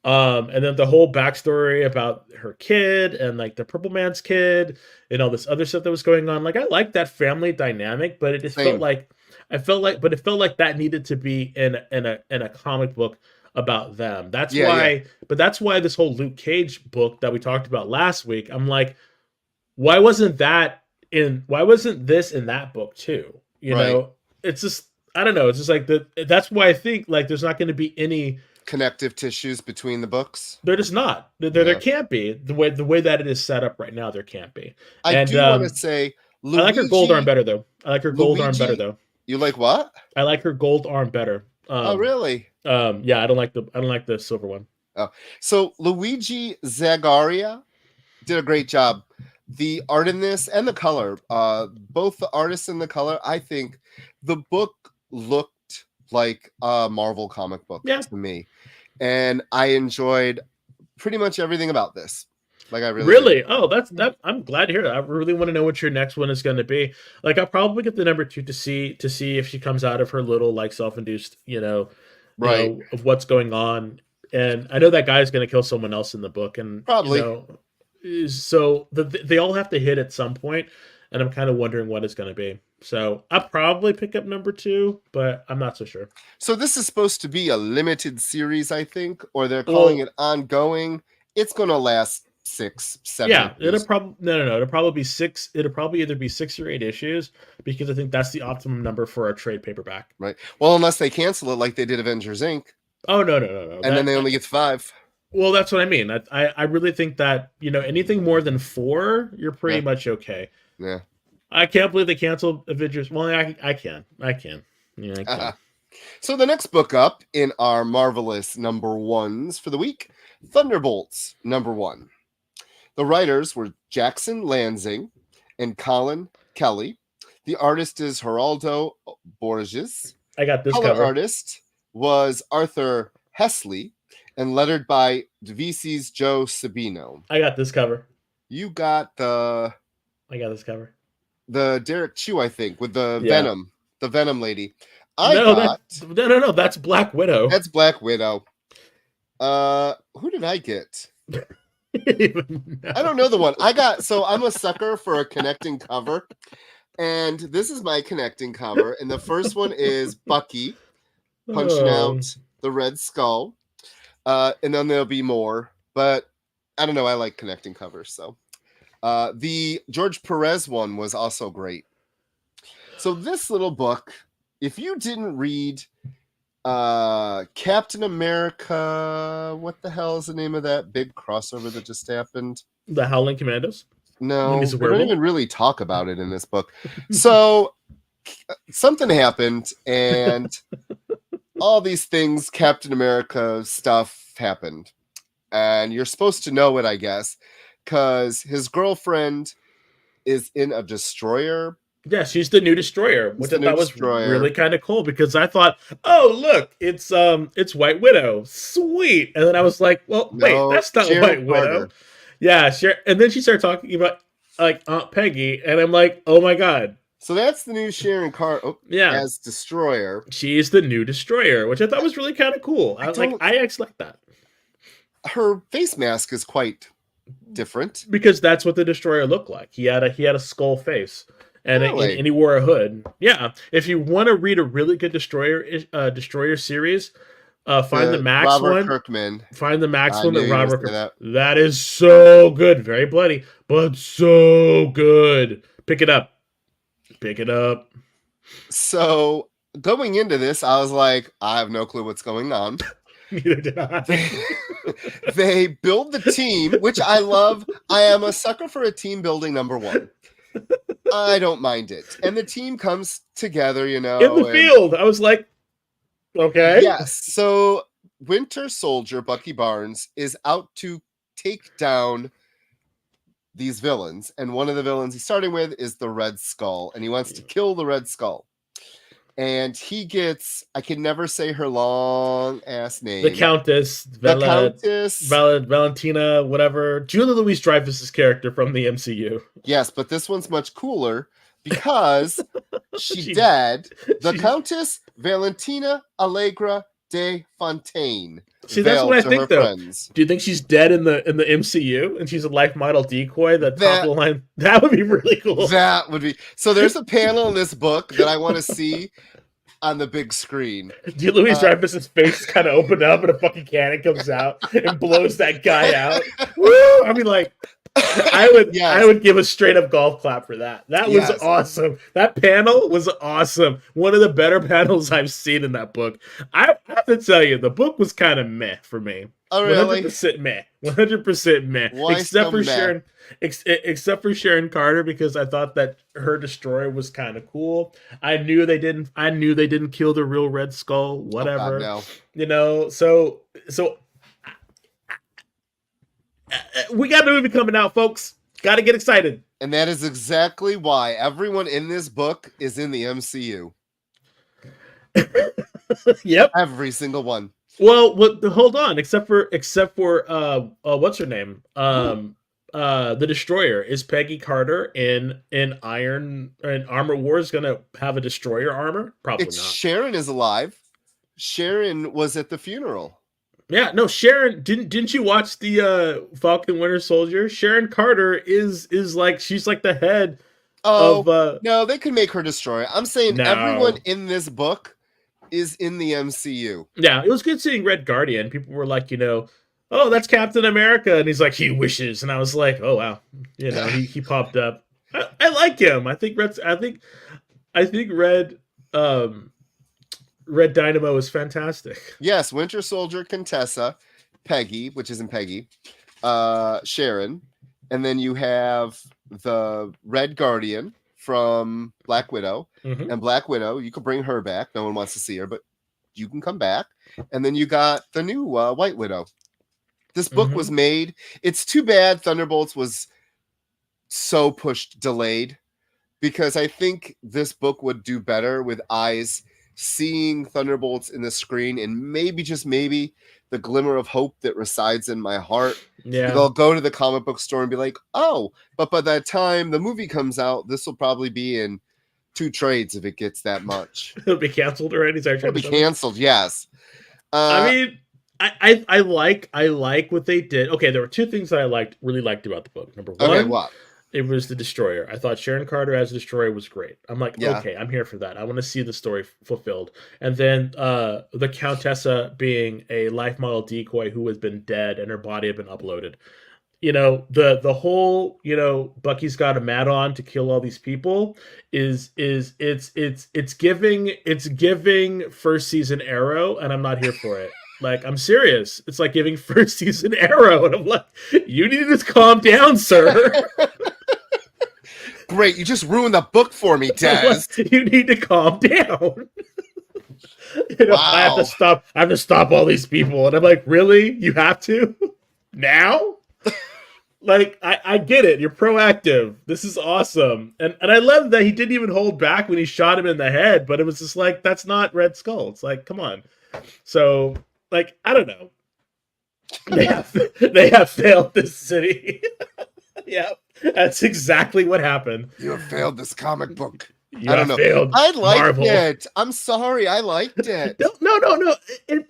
[SPEAKER 4] And then the whole backstory about her kid and like the Purple Man's kid and all this other stuff that was going on. Like I liked that family dynamic, but it just felt like that needed to be in a comic book about them. That's why this whole Luke Cage book that we talked about last week, I'm like, why wasn't this in that book too? You know, it's just, I don't know. It's just like that's why I think like there's not going to be any
[SPEAKER 3] connective tissues between the books.
[SPEAKER 4] There just not. There can't be the way that it is set up right now. There can't be.
[SPEAKER 3] I do want to say,
[SPEAKER 4] Luigi, I like her gold arm better though. You like
[SPEAKER 3] what?
[SPEAKER 4] I like her gold arm better.
[SPEAKER 3] Oh really?
[SPEAKER 4] Yeah, I don't like the silver one.
[SPEAKER 3] Oh, so Luigi Zagaria did a great job. The art in this and the color, both the artist and the color, I think the book looked like a Marvel comic book to me, and I enjoyed pretty much everything about this. Like I really
[SPEAKER 4] did. Oh, that's that. I'm glad to hear that. I really want to know what your next one is going to be. Like I'll probably get the number 2 to see if she comes out of her little like self-induced, of what's going on. And I know that guy's going to kill someone else in the book, and
[SPEAKER 3] probably.
[SPEAKER 4] So they all have to hit at some point, and I'm kind of wondering what it's going to be. So I'll probably pick up number 2, but I'm not so sure.
[SPEAKER 3] So this is supposed to be a limited series, I think, or they're calling it ongoing. It's going to last 6, 7.
[SPEAKER 4] Yeah, it'll probably It'll probably be 6. It'll probably either be 6 or 8 issues because I think that's the optimum number for a trade paperback.
[SPEAKER 3] Right. Well, unless they cancel it like they did Avengers Inc.
[SPEAKER 4] Oh no.
[SPEAKER 3] And then they only get 5.
[SPEAKER 4] Well, that's what I mean. I really think that, anything more than 4, you're pretty much okay.
[SPEAKER 3] Yeah.
[SPEAKER 4] I can't believe they canceled Avengers. Well, I can. Yeah, I can.
[SPEAKER 3] So the next book up in our marvelous number 1s for the week, Thunderbolts number 1. The writers were Jackson Lansing and Colin Kelly. The artist is Geraldo Borges.
[SPEAKER 4] I got this
[SPEAKER 3] color
[SPEAKER 4] cover.
[SPEAKER 3] Artist was Arthur Hesley. And lettered by VC's Joe Sabino.
[SPEAKER 4] I got this cover.
[SPEAKER 3] You got
[SPEAKER 4] I got this cover.
[SPEAKER 3] The Derek Chu, I think, with the Venom. The Venom lady.
[SPEAKER 4] No, that's Black Widow.
[SPEAKER 3] That's Black Widow. Who did I get? I don't know the one. I'm a sucker for a connecting cover. And this is my connecting cover. And the first one is Bucky punching out the Red Skull. And then there'll be more, but I don't know. I like connecting covers. So the George Perez one was also great. So this little book, if you didn't read Captain America, what the hell is the name of that big crossover that just happened?
[SPEAKER 4] The Howling Commandos?
[SPEAKER 3] No, they don't even really talk about it in this book. So something happened and all these things, Captain America stuff happened. And you're supposed to know it, I guess, because his girlfriend is in a destroyer.
[SPEAKER 4] Yeah, she's the new destroyer, which I thought was really kind of cool because I thought, oh, look, it's White Widow. Sweet. And then I was like, well, wait, that's not White Widow. Yeah, sure. And then she started talking about like Aunt Peggy, and I'm like, oh my God.
[SPEAKER 3] So that's the new Sharon Carter as Destroyer.
[SPEAKER 4] She's the new Destroyer, which I thought was really kind of cool. I actually like that.
[SPEAKER 3] Her face mask is quite different
[SPEAKER 4] because that's what the Destroyer looked like. He had a skull face, and he wore a hood. Yeah, if you want to read a really good Destroyer series, find the Max
[SPEAKER 3] Robert
[SPEAKER 4] one.
[SPEAKER 3] Kirkman.
[SPEAKER 4] Find the Max one that Robert Kirkman. That is so good, very bloody, but so good. Pick it up.
[SPEAKER 3] So going into this, I was like, I have no clue what's going on.
[SPEAKER 4] Neither did I.
[SPEAKER 3] They build the team, which I love. I am a sucker for a team building number 1. I don't mind it. And the team comes together,
[SPEAKER 4] in the field. I was like, okay.
[SPEAKER 3] Yes. So Winter Soldier, Bucky Barnes, is out to take down these villains. And one of the villains he's starting with is the Red Skull. And he wants to kill the Red Skull. And he gets, I can never say her long ass name.
[SPEAKER 4] The Countess. Valentina, whatever. Julia Louis-Dreyfus' character from the MCU.
[SPEAKER 3] Yes, but this one's much cooler because she's dead. The Countess Valentina Allegra de Fontaine.
[SPEAKER 4] See, that's what I think, though. Friends. Do you think she's dead in the MCU and she's a life model decoy? Top of the line. That would be really cool.
[SPEAKER 3] That would be. So there's a panel in this book that I want to see on the big screen.
[SPEAKER 4] Do Louis-Dreyfus' face kind of open up and a fucking cannon comes out and blows that guy out? Woo! I mean, like, I would give a straight up golf clap for that. That was awesome. That panel was awesome. One of the better panels I've seen in that book. I have to tell you, the book was kind of meh for me.
[SPEAKER 3] Oh, really?
[SPEAKER 4] 100% meh. 100% meh.
[SPEAKER 3] Why
[SPEAKER 4] except for
[SPEAKER 3] meh?
[SPEAKER 4] Sharon, except for Sharon Carter, because I thought that her destroyer was kind of cool. I knew they didn't kill the real Red Skull. Whatever.
[SPEAKER 3] Oh, God, no.
[SPEAKER 4] You know. So. We got a movie coming out, folks. Got to get excited.
[SPEAKER 3] And that is exactly why everyone in this book is in the MCU.
[SPEAKER 4] Yep.
[SPEAKER 3] Every single one.
[SPEAKER 4] Well, hold on. Except for what's her name? The Destroyer. Is Peggy Carter in Armor Wars gonna have a destroyer armor? Probably not.
[SPEAKER 3] Sharon is alive. Sharon was at the funeral.
[SPEAKER 4] Yeah, no, Sharon, didn't you watch the Falcon Winter Soldier? Sharon Carter is like, she's like the head of
[SPEAKER 3] no, they could make her destroyer. I'm saying everyone in this book is in the MCU.
[SPEAKER 4] Yeah, it was good seeing Red Guardian. People were like, oh, that's Captain America, and he's like, he wishes, and I was like, oh wow, he popped up. I like him. I think Red Dynamo is fantastic.
[SPEAKER 3] Yes, Winter Soldier, Contessa, Peggy, which isn't Peggy, Sharon, and then you have the Red Guardian from Black Widow. Mm-hmm. And Black Widow, you could bring her back. No one wants to see her, but you can come back. And then you got the new White Widow. This book was made. It's too bad Thunderbolts was so delayed, because I think this book would do better with eyes seeing Thunderbolts in the screen, and maybe, just maybe, the glimmer of hope that resides in my heart.
[SPEAKER 4] Yeah,
[SPEAKER 3] they'll go to the comic book store and be like, oh, but by that time the movie comes out, this will probably be in 2 trades if it gets that much.
[SPEAKER 4] It'll be canceled already.
[SPEAKER 3] It'll be canceled. Yes.
[SPEAKER 4] I mean, I like what they did. Okay, there were 2 things that I really liked about the book. Number one,
[SPEAKER 3] okay, what?
[SPEAKER 4] It was the Destroyer. I thought Sharon Carter as a Destroyer was great. I'm like, okay, I'm here for that. I want to see the story fulfilled. And then the Countessa being a life model decoy who has been dead and her body had been uploaded. The whole, Bucky's got a mat on to kill all these people it's giving first season Arrow, and I'm not here for it. Like, I'm serious. It's like giving first season Arrow, and I'm like, you need to calm down, sir.
[SPEAKER 3] Great, you just ruined the book for me, Daz.
[SPEAKER 4] You need to calm down. Wow. I have to stop all these people. And I'm like, really? You have to? Now? Like, I get it. You're proactive. This is awesome. And I love that he didn't even hold back when he shot him in the head, but it was just like, that's not Red Skull. It's like, come on. So, like, I don't know. They have failed this city. Yeah, that's exactly what happened.
[SPEAKER 3] You have failed this comic book.
[SPEAKER 4] I don't know.
[SPEAKER 3] I liked it. I'm sorry, I liked it.
[SPEAKER 4] No.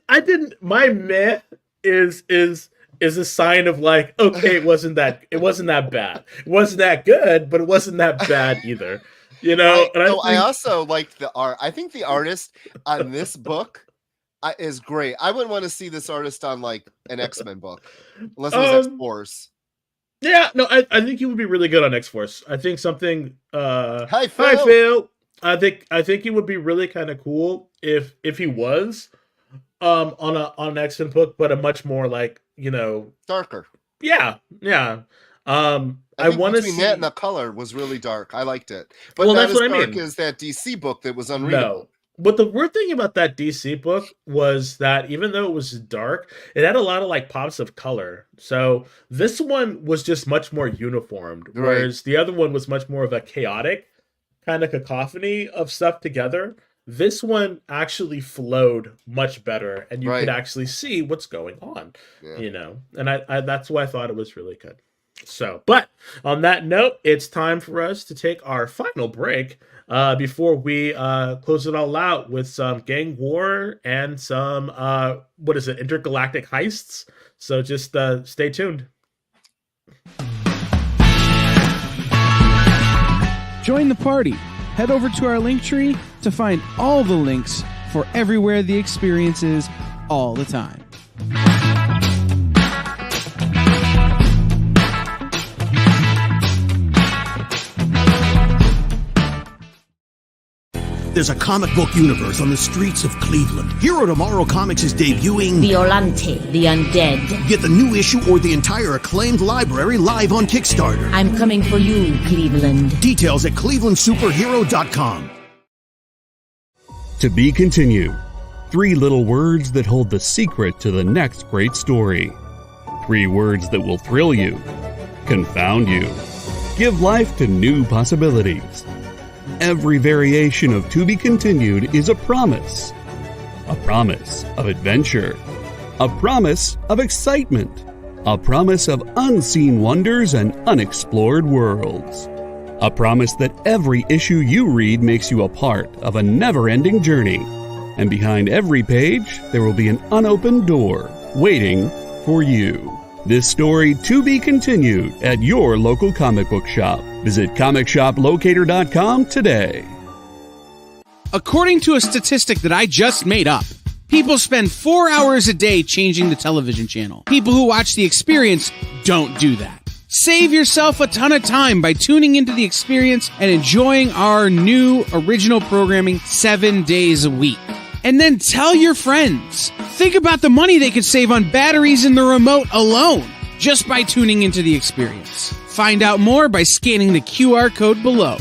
[SPEAKER 4] I didn't. My meh is a sign of like, okay, it wasn't that bad. It wasn't that good, but it wasn't that bad either. I
[SPEAKER 3] also liked the art. I think the artist on this book is great. I wouldn't want to see this artist on like an X-Men book, unless it was X-Force.
[SPEAKER 4] Yeah, no, I think he would be really good on X-Force. I think something.
[SPEAKER 3] Hi,
[SPEAKER 4] Phil. I think he would be really kind of cool if he was on an X-Men book, but a much more like,
[SPEAKER 3] darker.
[SPEAKER 4] Yeah. I want to see
[SPEAKER 3] that and the color was really dark. I liked it, but
[SPEAKER 4] well,
[SPEAKER 3] not
[SPEAKER 4] that's
[SPEAKER 3] as
[SPEAKER 4] what I
[SPEAKER 3] dark
[SPEAKER 4] mean.
[SPEAKER 3] as that DC book that was unreadable.
[SPEAKER 4] No. But the weird thing about that DC book was that even though it was dark, it had a lot of like pops of color. So this one was just much more uniformed, whereas the other one was much more of a chaotic kind of cacophony of stuff together. This one actually flowed much better, and you could actually see what's going on, you know. And I that's why I thought it was really good. So, but on that note, it's time for us to take our final break before we close it all out with some gang war and some intergalactic heists. So just stay tuned.
[SPEAKER 5] Join the party. Head over to our link tree to find all the links for everywhere the experience is all the time.
[SPEAKER 7] There's a comic book universe on the streets of Cleveland. Hero Tomorrow Comics is debuting
[SPEAKER 8] Violante, the Undead.
[SPEAKER 7] Get the new issue or the entire acclaimed library live on Kickstarter.
[SPEAKER 8] I'm coming for you, Cleveland.
[SPEAKER 7] Details at clevelandsuperhero.com.
[SPEAKER 1] To be continued. 3 little words that hold the secret to the next great story. 3 words that will thrill you, confound you, give life to new possibilities. Every variation of To Be Continued is a promise of adventure, a promise of excitement, a promise of unseen wonders and unexplored worlds, a promise that every issue you read makes you a part of a never-ending journey, and behind every page there will be an unopened door waiting for you. This story to be continued at your local comic book shop. Visit comicshoplocator.com today.
[SPEAKER 5] According to a statistic that I just made up, people spend 4 hours a day changing the television channel. People who watch The Experience don't do that. Save yourself a ton of time by tuning into The Experience and enjoying our new original programming 7 days a week. And then tell your friends. Think about the money they could save on batteries in the remote alone just by tuning into The Experience. Find out more by scanning the QR code below.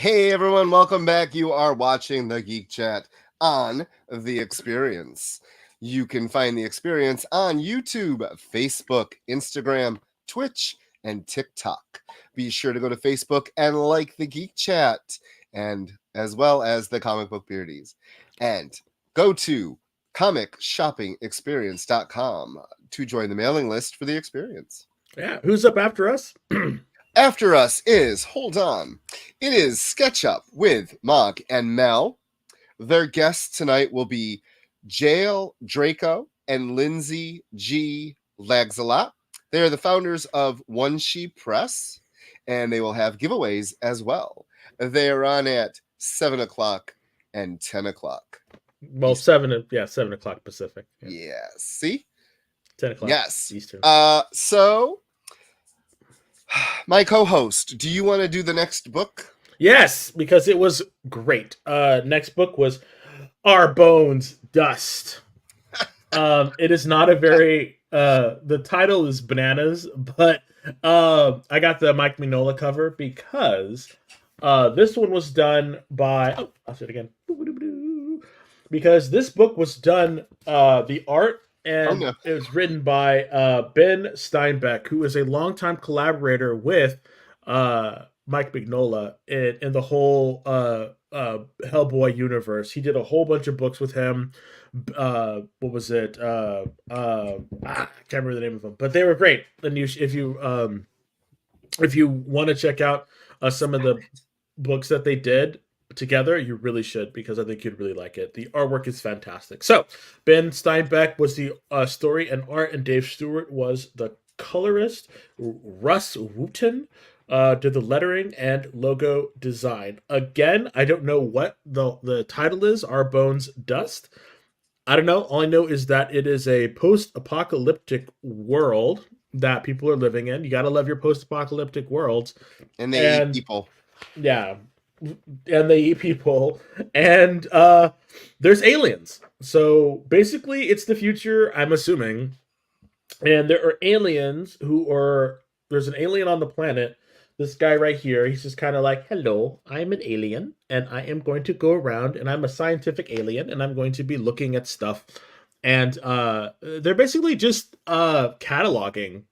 [SPEAKER 3] Hey everyone, welcome back. You are watching the Geek Chat on The Experience. You can find The Experience on YouTube, Facebook, Instagram, Twitch, and TikTok. Be sure to go to Facebook and like the Geek Chat, and as well as the Comic Book Beardies. And go to comicshoppingexperience.com to join the mailing list for The Experience.
[SPEAKER 4] Yeah, who's up after us?
[SPEAKER 3] After us is, hold on, it is Sketch Up with Mog and Mel. Their guests tonight will be Jael Draco and Lindsay G. Lagzalot. They are the founders of One She Press, and they will have giveaways as well. They are on at 7 o'clock and 10 o'clock.
[SPEAKER 4] Well, 7 o'clock Pacific.
[SPEAKER 3] Yeah, see?
[SPEAKER 4] 10 o'clock Eastern.
[SPEAKER 3] So... my co-host, do you want to do the next book?
[SPEAKER 4] Yes, because it was great. Next book was Our Bones Dust. It is not a very the title is bananas, but I got the Mike Mignola cover because this one was done by I'll say it again. Because this book was done the art and it was written by Ben Steinbeck, who is a longtime collaborator with Mike Mignola in the whole Hellboy universe. He did a whole bunch of books with him. what was it? I can't remember the name of them, but they were great. And if you want to check out some of the books that they did together, you really should, because I think you'd really like it. The artwork is fantastic. So Ben Steinbeck was the story and art, and Dave Stewart was the colorist. Russ Wooten did the lettering and logo design. Again, I don't know what the title is. Our Bones Dust. I don't know. All I know is that it is a post-apocalyptic world that people are living in. You got to love your post-apocalyptic worlds.
[SPEAKER 3] And they eat people.
[SPEAKER 4] Yeah. And they eat people. And there's aliens. So basically, it's the future, I'm assuming. And there are aliens there's an alien on the planet. This guy right here, he's just kind of like, hello, I'm an alien, and I am going to go around, and I'm a scientific alien, and I'm going to be looking at stuff. And they're basically just cataloging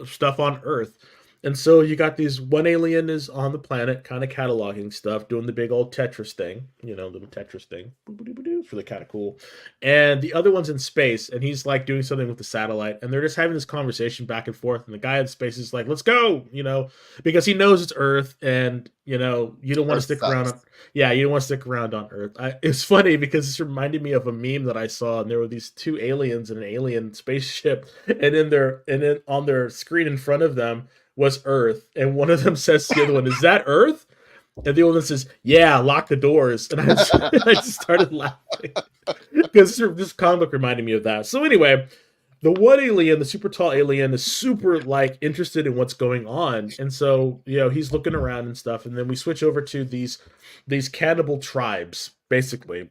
[SPEAKER 4] stuff on Earth. And so you got one alien is on the planet, kind of cataloging stuff, doing the big old Tetris thing, little Tetris thing. It's really kind of cool. And the other one's in space, and he's like doing something with the satellite, and they're just having this conversation back and forth. And the guy in space is like, let's go, because he knows it's Earth, and you don't want to stick around. You don't want to stick around on Earth. It's funny because this reminded me of a meme that I saw, and there were these two aliens in an alien spaceship, and on their screen in front of them was Earth, and one of them says to the other one, "Is that Earth?" And the other one says, "Yeah, lock the doors." And I just started laughing because this comic book reminded me of that. So anyway, the one alien, the super tall alien, is super interested in what's going on, and so he's looking around and stuff. And then we switch over to these cannibal tribes, basically.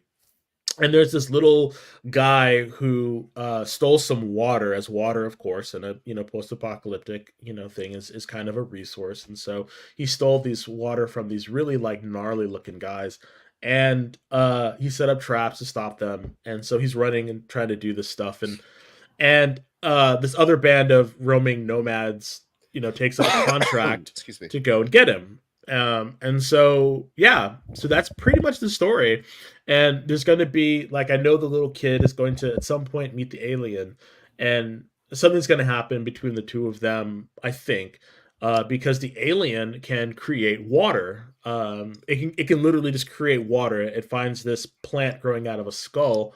[SPEAKER 4] And there's this little guy who stole some water, as water, of course, in a post-apocalyptic thing is kind of a resource. And so he stole these water from these really gnarly looking guys, and he set up traps to stop them. And so he's running and trying to do this stuff, and this other band of roaming nomads takes up a contract to go and get him. And so that's pretty much the story. And there's going to be I know the little kid is going to at some point meet the alien, and something's going to happen between the two of them, I think, because the alien can create water. It can literally just create water. It finds this plant growing out of a skull,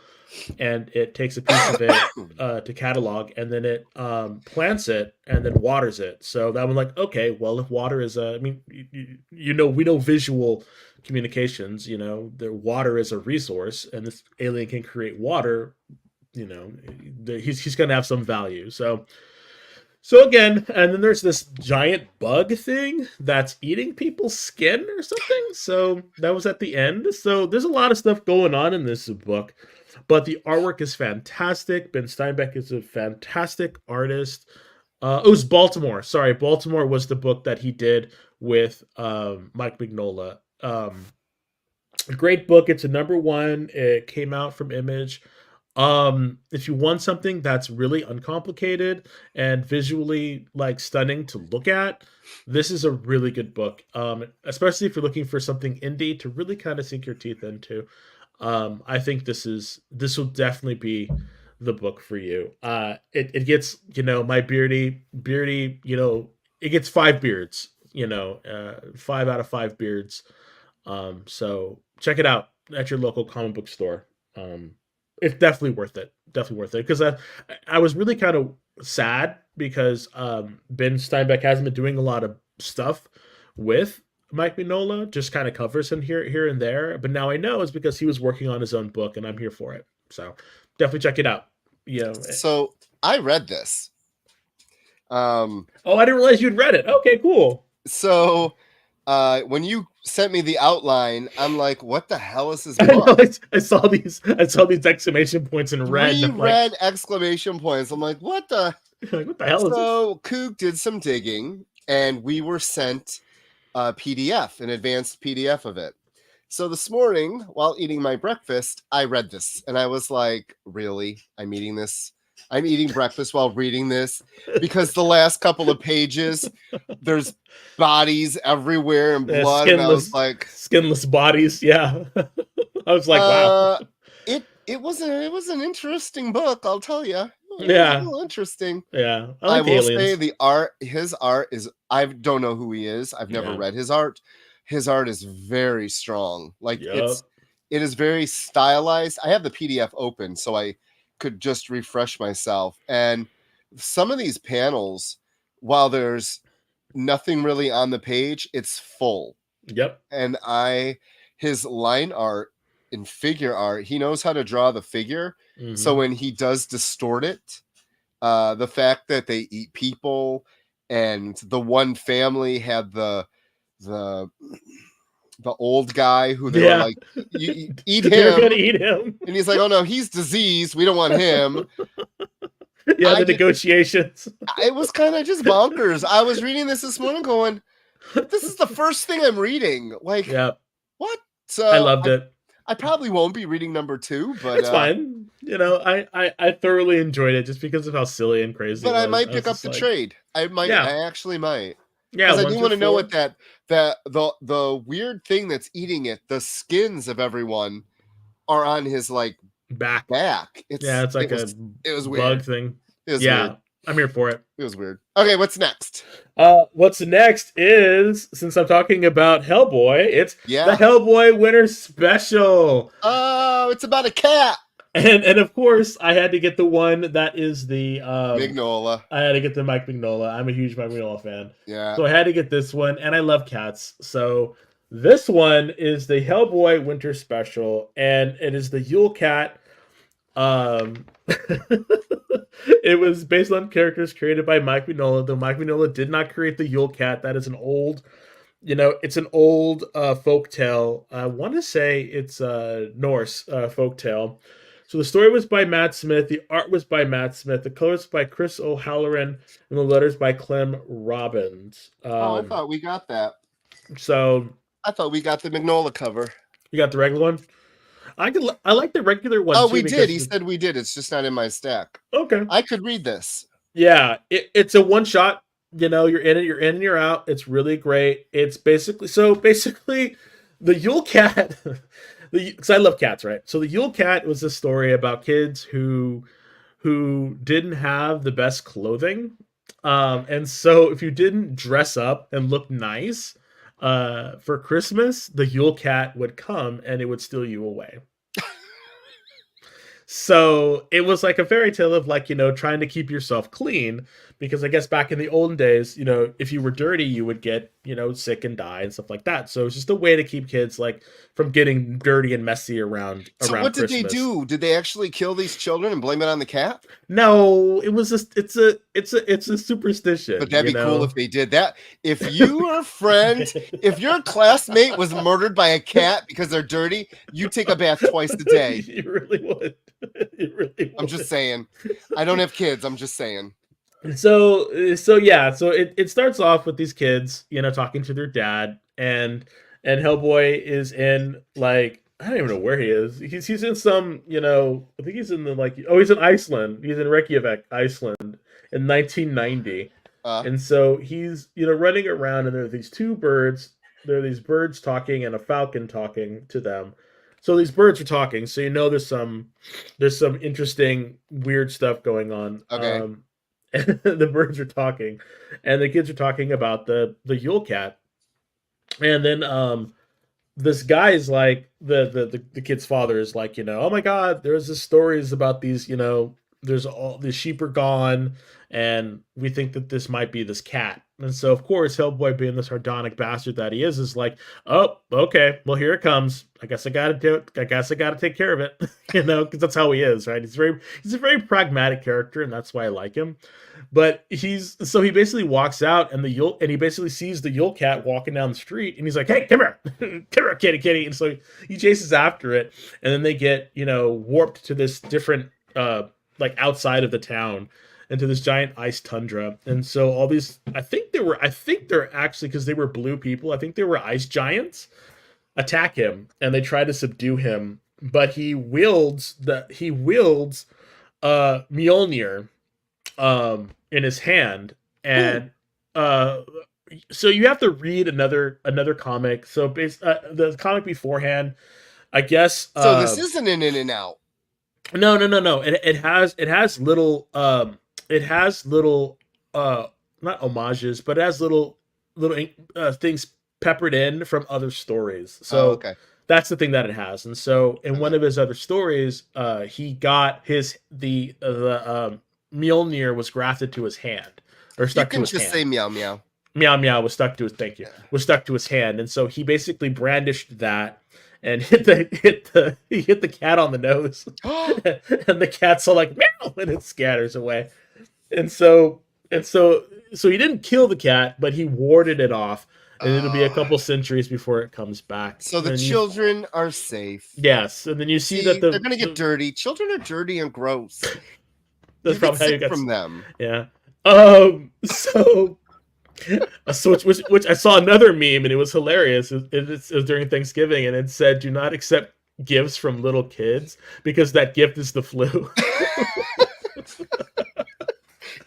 [SPEAKER 4] and it takes a piece of it to catalog, and then it plants it and then waters it. So that one, okay, well, if water is we know visual communications, the water is a resource, and this alien can create water, he's going to have some value. So again, and then there's this giant bug thing that's eating people's skin or something. So that was at the end. So there's a lot of stuff going on in this book. But the artwork is fantastic. Ben Steinbeck is a fantastic artist. It was Baltimore. Sorry, Baltimore was the book that he did with Mike Mignola. A great book. It's a #1. It came out from Image. If you want something that's really uncomplicated and visually stunning to look at, this is a really good book. Especially if you're looking for something indie to really kind of sink your teeth into. I think this will definitely be the book for you. It gets, my beardy, it gets 5 beards, 5 out of 5 beards. So check it out at your local comic book store. It's definitely worth it. Because I was really kind of sad because Ben Steinbeck hasn't been doing a lot of stuff with Mike Mignola, just kind of covers him here and there. But now I know it's because he was working on his own book, and I'm here for it. So definitely check it out.
[SPEAKER 3] So I read this.
[SPEAKER 4] I didn't realize you'd read it. Okay, cool.
[SPEAKER 3] So when you sent me the outline, I'm like, what the hell is this book?
[SPEAKER 4] I saw these exclamation points in red.
[SPEAKER 3] Red exclamation points. I'm like, what the?
[SPEAKER 4] What the hell is this?
[SPEAKER 3] So Coog did some digging, and we were sent a PDF, an advanced PDF of it. So this morning, while eating my breakfast, I read this, and I was like, really? I'm eating this? I'm eating breakfast while reading this? Because the last couple of pages, there's bodies everywhere and blood, and I was like...
[SPEAKER 4] Skinless bodies, yeah. I was like, wow.
[SPEAKER 3] It was an interesting book, I'll tell you.
[SPEAKER 4] Yeah,
[SPEAKER 3] a little interesting.
[SPEAKER 4] Yeah,
[SPEAKER 3] I will say his art is. I don't know who he is. I've never read his art. His art is very strong. Like it is very stylized. I have the PDF open so I could just refresh myself. And some of these panels, while there's nothing really on the page, it's full.
[SPEAKER 4] Yep.
[SPEAKER 3] And his line art and figure art, he knows how to draw the figure. Mm-hmm. So when he does distort it, the fact that they eat people, and the one family had the old guy who they were like, you eat him.
[SPEAKER 4] They're gonna eat him.
[SPEAKER 3] And he's like, oh no, he's diseased. We don't want him.
[SPEAKER 4] Yeah, the negotiations.
[SPEAKER 3] It was kind of just bonkers. I was reading this morning going, this is the first thing I'm reading. Like, what? So
[SPEAKER 4] I loved it.
[SPEAKER 3] I probably won't be reading number 2, but
[SPEAKER 4] it's fine. You know, I thoroughly enjoyed it just because of how silly and crazy.
[SPEAKER 3] But I might pick up the trade. I might. Yeah. I actually might.
[SPEAKER 4] Yeah,
[SPEAKER 3] because I do want to know what the weird thing that's eating it. The skins of everyone are on his like
[SPEAKER 4] back.
[SPEAKER 3] It's
[SPEAKER 4] like
[SPEAKER 3] it was weird.
[SPEAKER 4] Bug thing.
[SPEAKER 3] It was weird.
[SPEAKER 4] I'm here for it.
[SPEAKER 3] It was weird. Okay, what's next?
[SPEAKER 4] What's next is, since I'm talking about Hellboy, it's the Hellboy Winter Special.
[SPEAKER 3] Oh, it's about a cat.
[SPEAKER 4] And of course, I had to get the one that is the
[SPEAKER 3] Mignola.
[SPEAKER 4] I had to get the Mike Mignola. I'm a huge Mike Mignola fan.
[SPEAKER 3] Yeah.
[SPEAKER 4] So I had to get this one, and I love cats. So this one is the Hellboy Winter Special, and it is the Yule Cat. It was based on characters created by Mike Mignola, though Mike Mignola did not create the Yule Cat. That is an old, it's an old folk tale. I want to say it's Norse folk tale. So the story was by Matt Smith, the art was by Matt Smith, the colors by Chris O'Halloran, and the letters by Clem Robbins.
[SPEAKER 3] I thought we got that.
[SPEAKER 4] So
[SPEAKER 3] I thought we got the Mignola cover.
[SPEAKER 4] You got the regular one? I like the regular one.
[SPEAKER 3] Oh, we did. He said we did. It's just not in my stack.
[SPEAKER 4] Okay.
[SPEAKER 3] I could read this.
[SPEAKER 4] Yeah, it's a one shot. You're in it, you're in and you're out. It's really great. It's basically the Yule Cat. Because I love cats, right? So the Yule Cat was a story about kids who didn't have the best clothing, and so if you didn't dress up and look nice for Christmas, the Yule Cat would come and it would steal you away. So it was like a fairy tale of trying to keep yourself clean, because I guess back in the olden days, if you were dirty, you would get, sick and die and stuff like that. So it's just a way to keep kids from getting dirty and messy around
[SPEAKER 3] what did
[SPEAKER 4] Christmas.
[SPEAKER 3] They do? Did they actually kill these children and blame it on the cat?
[SPEAKER 4] No, it was it's a superstition.
[SPEAKER 3] But that'd be cool if they did that. If your friend, if your classmate was murdered by a cat because they're dirty, you take a bath twice a day.
[SPEAKER 4] You really would. You really would.
[SPEAKER 3] I'm just saying. I don't have kids. I'm just saying.
[SPEAKER 4] So it starts off with these kids, talking to their dad, and Hellboy is in I don't even know where he is. He's in some, I think he's in he's in Iceland. He's in Reykjavik, Iceland in 1990. And so he's, running around, and there are these two birds. There are these birds talking and a falcon talking to them. So these birds are talking. So there's some interesting weird stuff going on.
[SPEAKER 3] Okay.
[SPEAKER 4] The birds are talking, and the kids are talking about the Yule Cat, and then this guy is the kid's father is oh my god, there's this stories about these, there's all the sheep are gone, and we think that this might be this cat. And so of course Hellboy, being the sardonic bastard that he is oh, okay, well, here it comes. I guess I gotta do it. I guess I gotta take care of it. Because that's how he is, right? He's a very pragmatic character, and that's why I like him. But he basically walks out, and he basically sees the Yule Cat walking down the street, and he's like, hey, come here, come here, kitty. And so he chases after it, and then they get, warped to this different outside of the town, into this giant ice tundra. And so all these, I think they're actually, because they were blue people, I think they were ice giants, attack him, and they try to subdue him, but he wields Mjolnir in his hand. And so you have to read another comic. So the comic beforehand, I guess.
[SPEAKER 3] So this isn't an in and out.
[SPEAKER 4] No. It has little not homages, but it has little things peppered in from other stories. So
[SPEAKER 3] okay.
[SPEAKER 4] that's the thing that it has. And so in one of his other stories, he got the Mjolnir was grafted to his hand or stuck to his hand.
[SPEAKER 3] You can just say meow meow.
[SPEAKER 4] Meow meow was stuck to his was stuck to his hand, and so he basically brandished that and hit the cat on the nose, and the cat's all like meow, and it scatters away. And so he didn't kill the cat, but he warded it off, and it'll be a couple centuries before it comes back.
[SPEAKER 3] So the children are safe.
[SPEAKER 4] Yes, and then you see that
[SPEAKER 3] they're going to get dirty. Children are dirty and gross.
[SPEAKER 4] That's probably how you got
[SPEAKER 3] from them.
[SPEAKER 4] Yeah. Which I saw another meme and it was hilarious. It was during Thanksgiving and it said, "Do not accept gifts from little kids because that gift is the flu."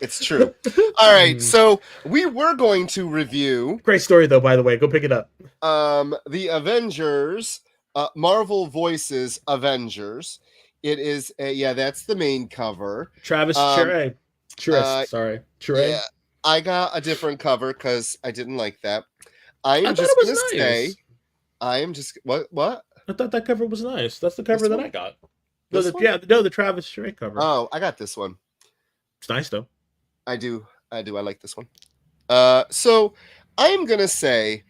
[SPEAKER 3] It's true. All right, so we were going to review.
[SPEAKER 4] Great story though, by the way. Go pick it up.
[SPEAKER 3] The Avengers, Marvel Voices Avengers. It is that's the main cover.
[SPEAKER 4] Travis Charest. Sorry. Charest.
[SPEAKER 3] Yeah. I got a different cover because I didn't like that. I am just going to say, what?
[SPEAKER 4] I thought that cover was nice. That's the cover that I got. The Travis Charest cover.
[SPEAKER 3] Oh, I got this one.
[SPEAKER 4] It's nice though.
[SPEAKER 3] I do. I like this one. So I am going to say,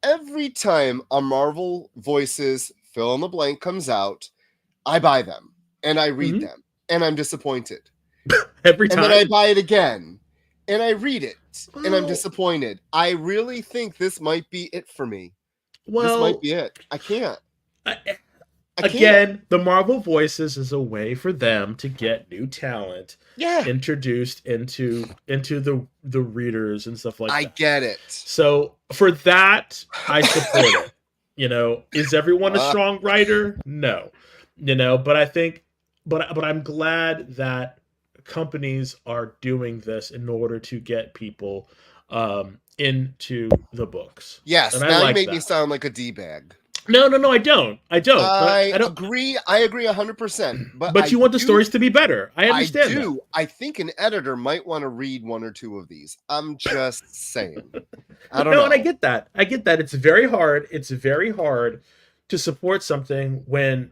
[SPEAKER 3] every time a Marvel Voices fill in the blank comes out, I buy them and I read them and I'm disappointed.
[SPEAKER 4] Every time.
[SPEAKER 3] And then I buy it again. And I read it, and I'm disappointed. I really think this might be it for me. This might be it. I can't.
[SPEAKER 4] Again, the Marvel Voices is a way for them to get new talent introduced into the readers and stuff like that.
[SPEAKER 3] I get it.
[SPEAKER 4] So for that, I support it. Is everyone a strong writer? No. But I think, but I'm glad that companies are doing this in order to get people into the books.
[SPEAKER 3] Yes,
[SPEAKER 4] and
[SPEAKER 3] now you make me sound like a D-bag.
[SPEAKER 4] No, I don't. I don't
[SPEAKER 3] agree. I agree 100%.
[SPEAKER 4] But you want the stories to be better. I understand.
[SPEAKER 3] I do. I think an editor might want to read one or two of these. I'm just saying. I don't know.
[SPEAKER 4] And I get that. It's very hard. It's very hard to support something when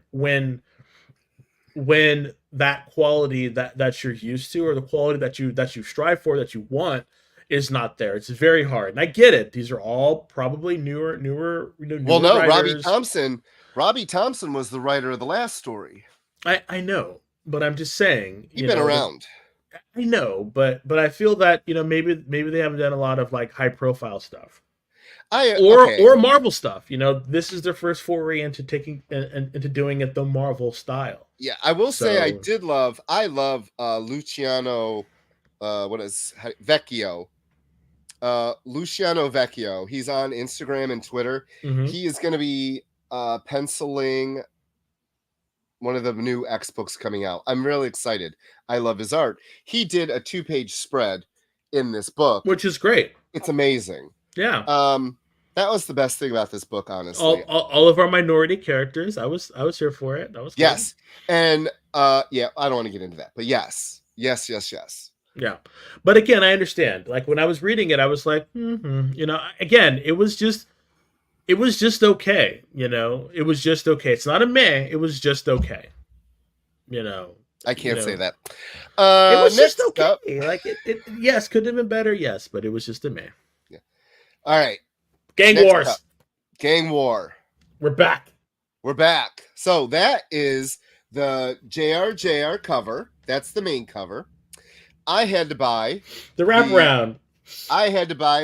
[SPEAKER 4] that quality that you're used to, or the quality that you strive for, that you want, is not there. It's very hard, and I get it. These are all probably newer. Well, no,
[SPEAKER 3] writers. Robbie Thompson was the writer of the last story.
[SPEAKER 4] I know, but I'm just saying
[SPEAKER 3] he's been around.
[SPEAKER 4] I know, but I feel that maybe they haven't done a lot of like high profile stuff. Or Marvel stuff. This is their first foray into into doing it the Marvel style.
[SPEAKER 3] Yeah, I will say I love Luciano Vecchio. Luciano Vecchio. He's on Instagram and Twitter. Mm-hmm. He is going to be penciling one of the new X books coming out. I'm really excited. I love his art. He did a 2-page spread in this book,
[SPEAKER 4] which is great.
[SPEAKER 3] It's amazing.
[SPEAKER 4] Yeah.
[SPEAKER 3] That was the best thing about this book, honestly.
[SPEAKER 4] All of our minority characters. I was here for it. That was cool.
[SPEAKER 3] Yes. And I don't want to get into that, but yes.
[SPEAKER 4] Yeah. But again, I understand. Like when I was reading it, I was like, again, it was just okay. It was just okay. It's not a meh. It was just okay.
[SPEAKER 3] I can't say that.
[SPEAKER 4] It was just okay. Up. Like it yes, could have been better. Yes, but it was just a meh.
[SPEAKER 3] Yeah. All right.
[SPEAKER 4] Gang Wars.
[SPEAKER 3] Gang War.
[SPEAKER 4] We're back.
[SPEAKER 3] So that is the JRJR cover. That's the main cover. I had to buy
[SPEAKER 4] the wraparound.
[SPEAKER 3] I had to buy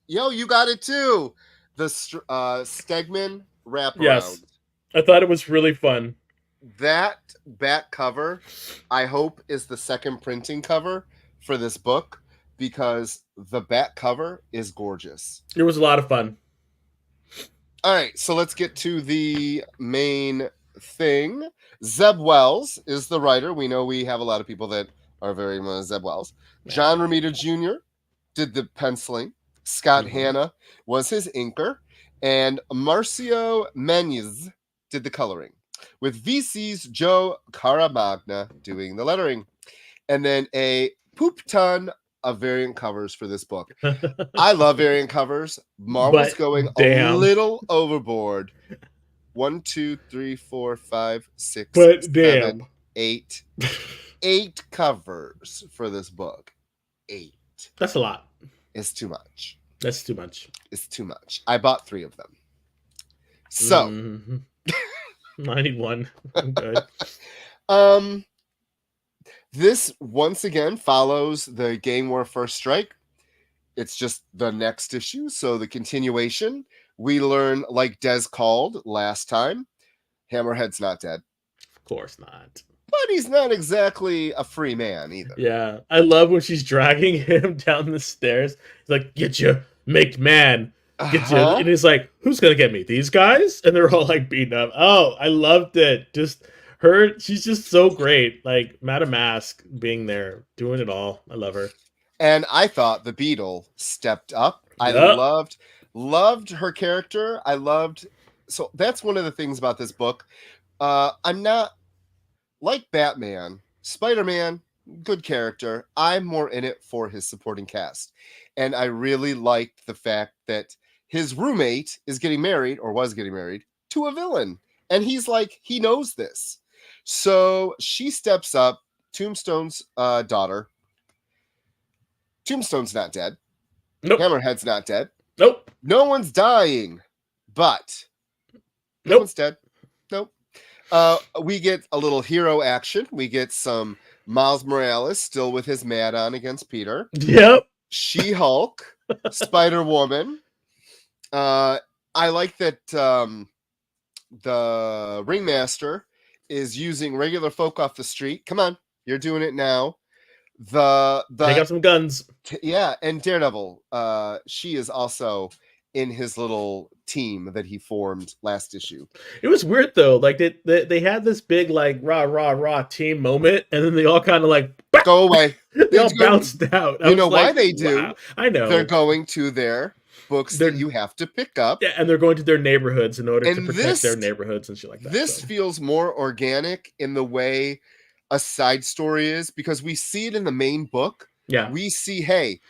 [SPEAKER 3] you got it too. The Stegman wraparound.
[SPEAKER 4] Yes. I thought it was really fun.
[SPEAKER 3] That back cover, I hope, is the second printing cover for this book, because the back cover is gorgeous.
[SPEAKER 4] It was a lot of fun.
[SPEAKER 3] All right, so let's get to the main thing. Zeb Wells is the writer. We know we have a lot of people that are very Zeb Wells. John Romita Jr. did the penciling. Scott Hanna was his inker. And Marcio Menez did the coloring. with VC's Joe Caramagna doing the lettering. And then a poop ton of variant covers for this book. I love variant covers. Marvel's going a little overboard. 1, 2, 3, 4, 5, 6, 7, 8. 8 covers for this book. 8.
[SPEAKER 4] That's a lot.
[SPEAKER 3] It's too much.
[SPEAKER 4] That's too much.
[SPEAKER 3] It's too much. I bought 3 of them. So.
[SPEAKER 4] I need 1. I'm good.
[SPEAKER 3] This once again follows the Gang War First Strike. It's just the next issue, so the continuation. We learn, like Des called last time, Hammerhead's not dead.
[SPEAKER 4] Of course not.
[SPEAKER 3] But he's not exactly a free man either.
[SPEAKER 4] Yeah, I love when she's dragging him down the stairs. He's like, "Get you, make man, get you," and he's like, "Who's gonna get me? These guys?" And they're all like beaten up. Oh, I loved it. Just her, she's just so great. Like Madame Mask being there, doing it all. I love her.
[SPEAKER 3] And I thought the Beetle stepped up. I loved her character. So that's one of the things about this book. I'm not like Batman, Spider-Man, good character. I'm more in it for his supporting cast. And I really liked the fact that his roommate is getting married, or was getting married, to a villain. And he's like, he knows this. So she steps up, Tombstone's daughter. Tombstone's not dead.
[SPEAKER 4] Nope.
[SPEAKER 3] Hammerhead's not dead.
[SPEAKER 4] Nope.
[SPEAKER 3] No one's dying, but no
[SPEAKER 4] Nope.
[SPEAKER 3] one's dead. Nope. We get a little hero action. We get some Miles Morales still with his mad on against Peter.
[SPEAKER 4] Yep.
[SPEAKER 3] She-Hulk, Spider-Woman. I like that the Ringmaster is using regular folk off the street. Come on, you're doing it now. They got
[SPEAKER 4] some guns.
[SPEAKER 3] Yeah, and Daredevil. She is also in his little team that he formed last issue.
[SPEAKER 4] It was weird though. Like they had this big like rah team moment, and then they all kind of like
[SPEAKER 3] go away.
[SPEAKER 4] They all bounced out.
[SPEAKER 3] You know why they do?
[SPEAKER 4] Wow. I know
[SPEAKER 3] they're going to their books that you have to pick up.
[SPEAKER 4] Yeah, and they're going to their neighborhoods in order to protect their neighborhoods and shit like that.
[SPEAKER 3] This feels more organic in the way a side story is, because we see it in the main book.
[SPEAKER 4] Yeah.
[SPEAKER 3] We see, hey,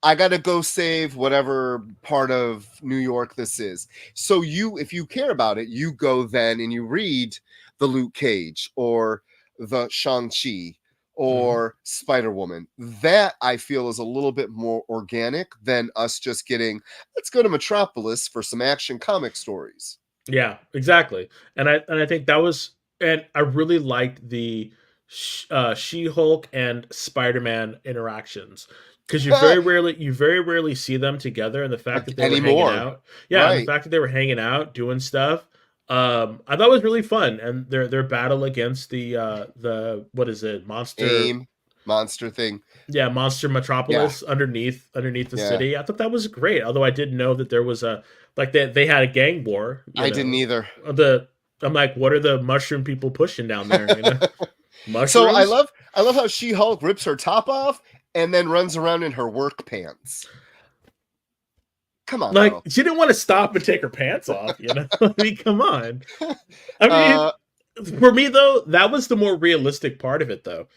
[SPEAKER 3] I got to go save whatever part of New York this is. So if you care about it, you go then and you read the Luke Cage or the Shang-Chi or Spider-Woman. That I feel is a little bit more organic than us just getting, let's go to Metropolis for some action comic stories.
[SPEAKER 4] Yeah, exactly. And I think that was, and I really liked the She-Hulk and Spider-Man interactions, because you very rarely see them together, and the fact that they were hanging out, the fact that they were hanging out doing stuff, I thought was really fun. And their battle against the what is it, monster thing, Monster Metropolis underneath the city, I thought that was great. Although I didn't know that there was they had a gang war.
[SPEAKER 3] Didn't either.
[SPEAKER 4] I'm like, what are the mushroom people pushing down there? You know? Mushrooms?
[SPEAKER 3] So I love how She-Hulk rips her top off and then runs around in her work pants. Come on,
[SPEAKER 4] like
[SPEAKER 3] girl.
[SPEAKER 4] She didn't want to stop and take her pants off. You know, I mean, come on. I mean, for me though, that was the more realistic part of it. Though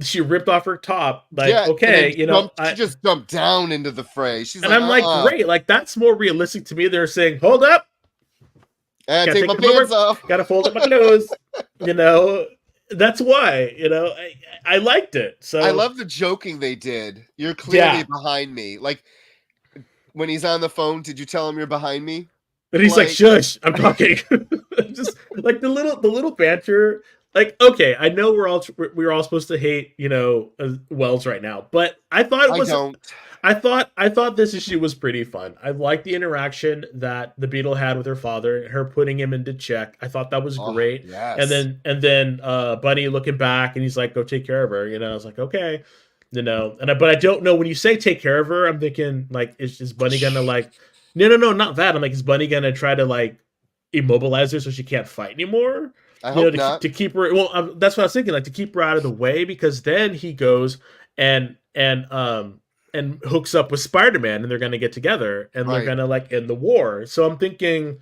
[SPEAKER 4] she ripped off her top, like okay, you know,
[SPEAKER 3] she just jumped down into the fray.
[SPEAKER 4] I'm like, great, like that's more realistic to me. They're saying, hold up,
[SPEAKER 3] and take my pants off.
[SPEAKER 4] Gotta fold up my clothes. You know. That's why, you know, I liked it. So
[SPEAKER 3] I love the joking they did. You're clearly behind me. Like when he's on the phone, did you tell him you're behind me?
[SPEAKER 4] And he's like, shush, I'm talking. Just like the little banter. Like, okay, I know we're all supposed to hate, you know, Wells right now, but I thought it was. I thought this issue was pretty fun. I liked the interaction that the Beetle had with her father, her putting him into check. I thought that was great.
[SPEAKER 3] Yes.
[SPEAKER 4] And then Bunny looking back and he's like, go take care of her. You know, I was like, okay. You know, but I don't know, when you say take care of her, I'm thinking like, is Bunny gonna like, no, not that. I'm like, is Bunny gonna try to like immobilize her so she can't fight anymore?
[SPEAKER 3] I hope not.
[SPEAKER 4] To keep her, well, that's what I was thinking, like to keep her out of the way, because then he goes and hooks up with Spider-Man and they're going to get together and they're going to like end the war. So I'm thinking,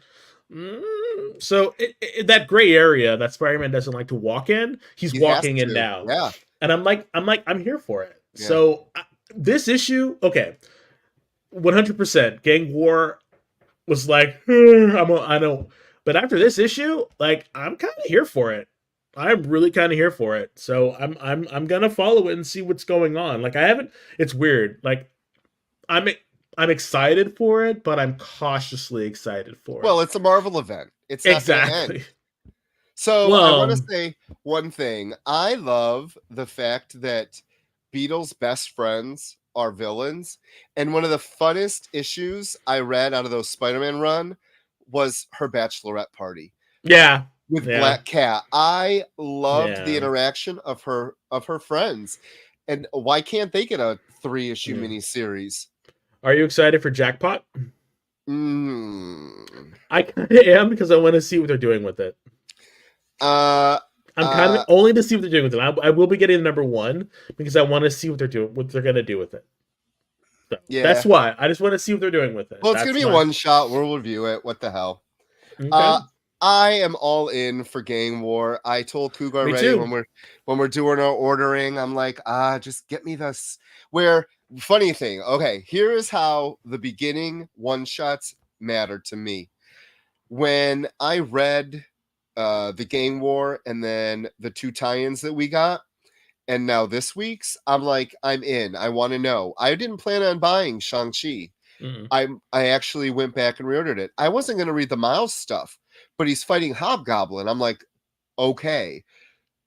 [SPEAKER 4] So that gray area that Spider-Man doesn't like to walk in, he's walking in now.
[SPEAKER 3] Yeah.
[SPEAKER 4] And I'm here for it. Yeah. So this issue, okay, 100%. Gang War was like, I know, but after this issue, like I'm kind of here for it. I'm really kind of here for it. So I'm gonna follow it and see what's going on. Like I haven't. It's weird. Like I'm excited for it, but I'm cautiously excited for it.
[SPEAKER 3] Well, it's a Marvel event. It's not exactly. So I want to say one thing. I love the fact that Beetle's best friends are villains, and one of the funnest issues I read out of those Spider-Man run was her bachelorette party.
[SPEAKER 4] Yeah.
[SPEAKER 3] With Black Cat. I loved the interaction of her friends. And why can't they get a 3-issue miniseries?
[SPEAKER 4] Are you excited for Jackpot? I kind of am because I want to see what they're doing with it. I'm kind of only to see what they're doing with it. I will be getting number 1 because I want to see what they're going to do with it. So, that's why. I just want to see what they're doing with it.
[SPEAKER 3] Well, it's going to be a one-shot. We'll review it. What the hell? Okay. I am all in for Gang War. I told Cougar already when we're doing our ordering, I'm like, just get me this. Funny thing, okay, here is how the beginning one-shots matter to me. When I read the Gang War and then the 2 tie-ins that we got, and now this week's, I'm like, I'm in. I want to know. I didn't plan on buying Shang-Chi. I actually went back and reordered it. I wasn't going to read the Miles stuff, but he's fighting Hobgoblin. I'm like, okay.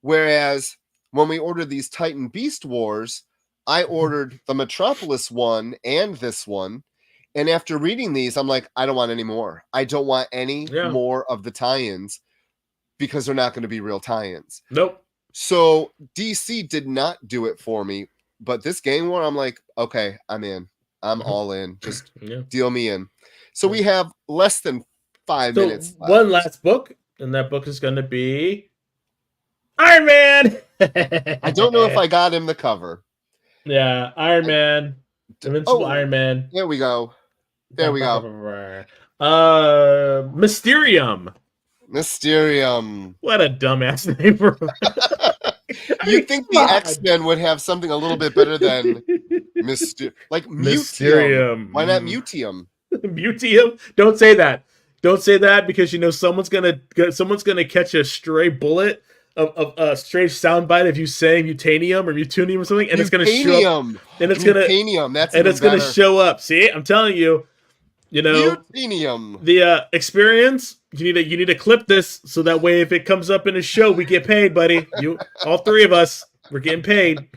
[SPEAKER 3] Whereas when we ordered these Titan Beast Wars, I ordered the Metropolis one and this one. And after reading these, I'm like, I don't want any more. I don't want any more of the tie-ins because they're not going to be real tie-ins.
[SPEAKER 4] Nope.
[SPEAKER 3] So DC did not do it for me. But this Gang War, I'm like, okay, I'm in. I'm all in. Just deal me in. So we have less than 5 minutes left.
[SPEAKER 4] One last book, and that book is going to be Iron Man.
[SPEAKER 3] I don't know if I got him the cover.
[SPEAKER 4] Yeah, Iron Man. Invincible Iron Man.
[SPEAKER 3] There we go.
[SPEAKER 4] Mysterium.
[SPEAKER 3] What
[SPEAKER 4] a dumbass name for
[SPEAKER 3] You'd think the X-Men would have something a little bit better than Mysterium. Why not Mutium?
[SPEAKER 4] Mutium? Don't say that. Don't say that because someone's gonna catch a stray bullet of a strange soundbite of you saying mutanium or mutunium or something, and it's gonna show up. And it's gonna show up. See, I'm telling you.
[SPEAKER 3] Mutanium.
[SPEAKER 4] The experience. You need to clip this so that way if it comes up in a show, we get paid, buddy. All 3 of us, we're getting paid.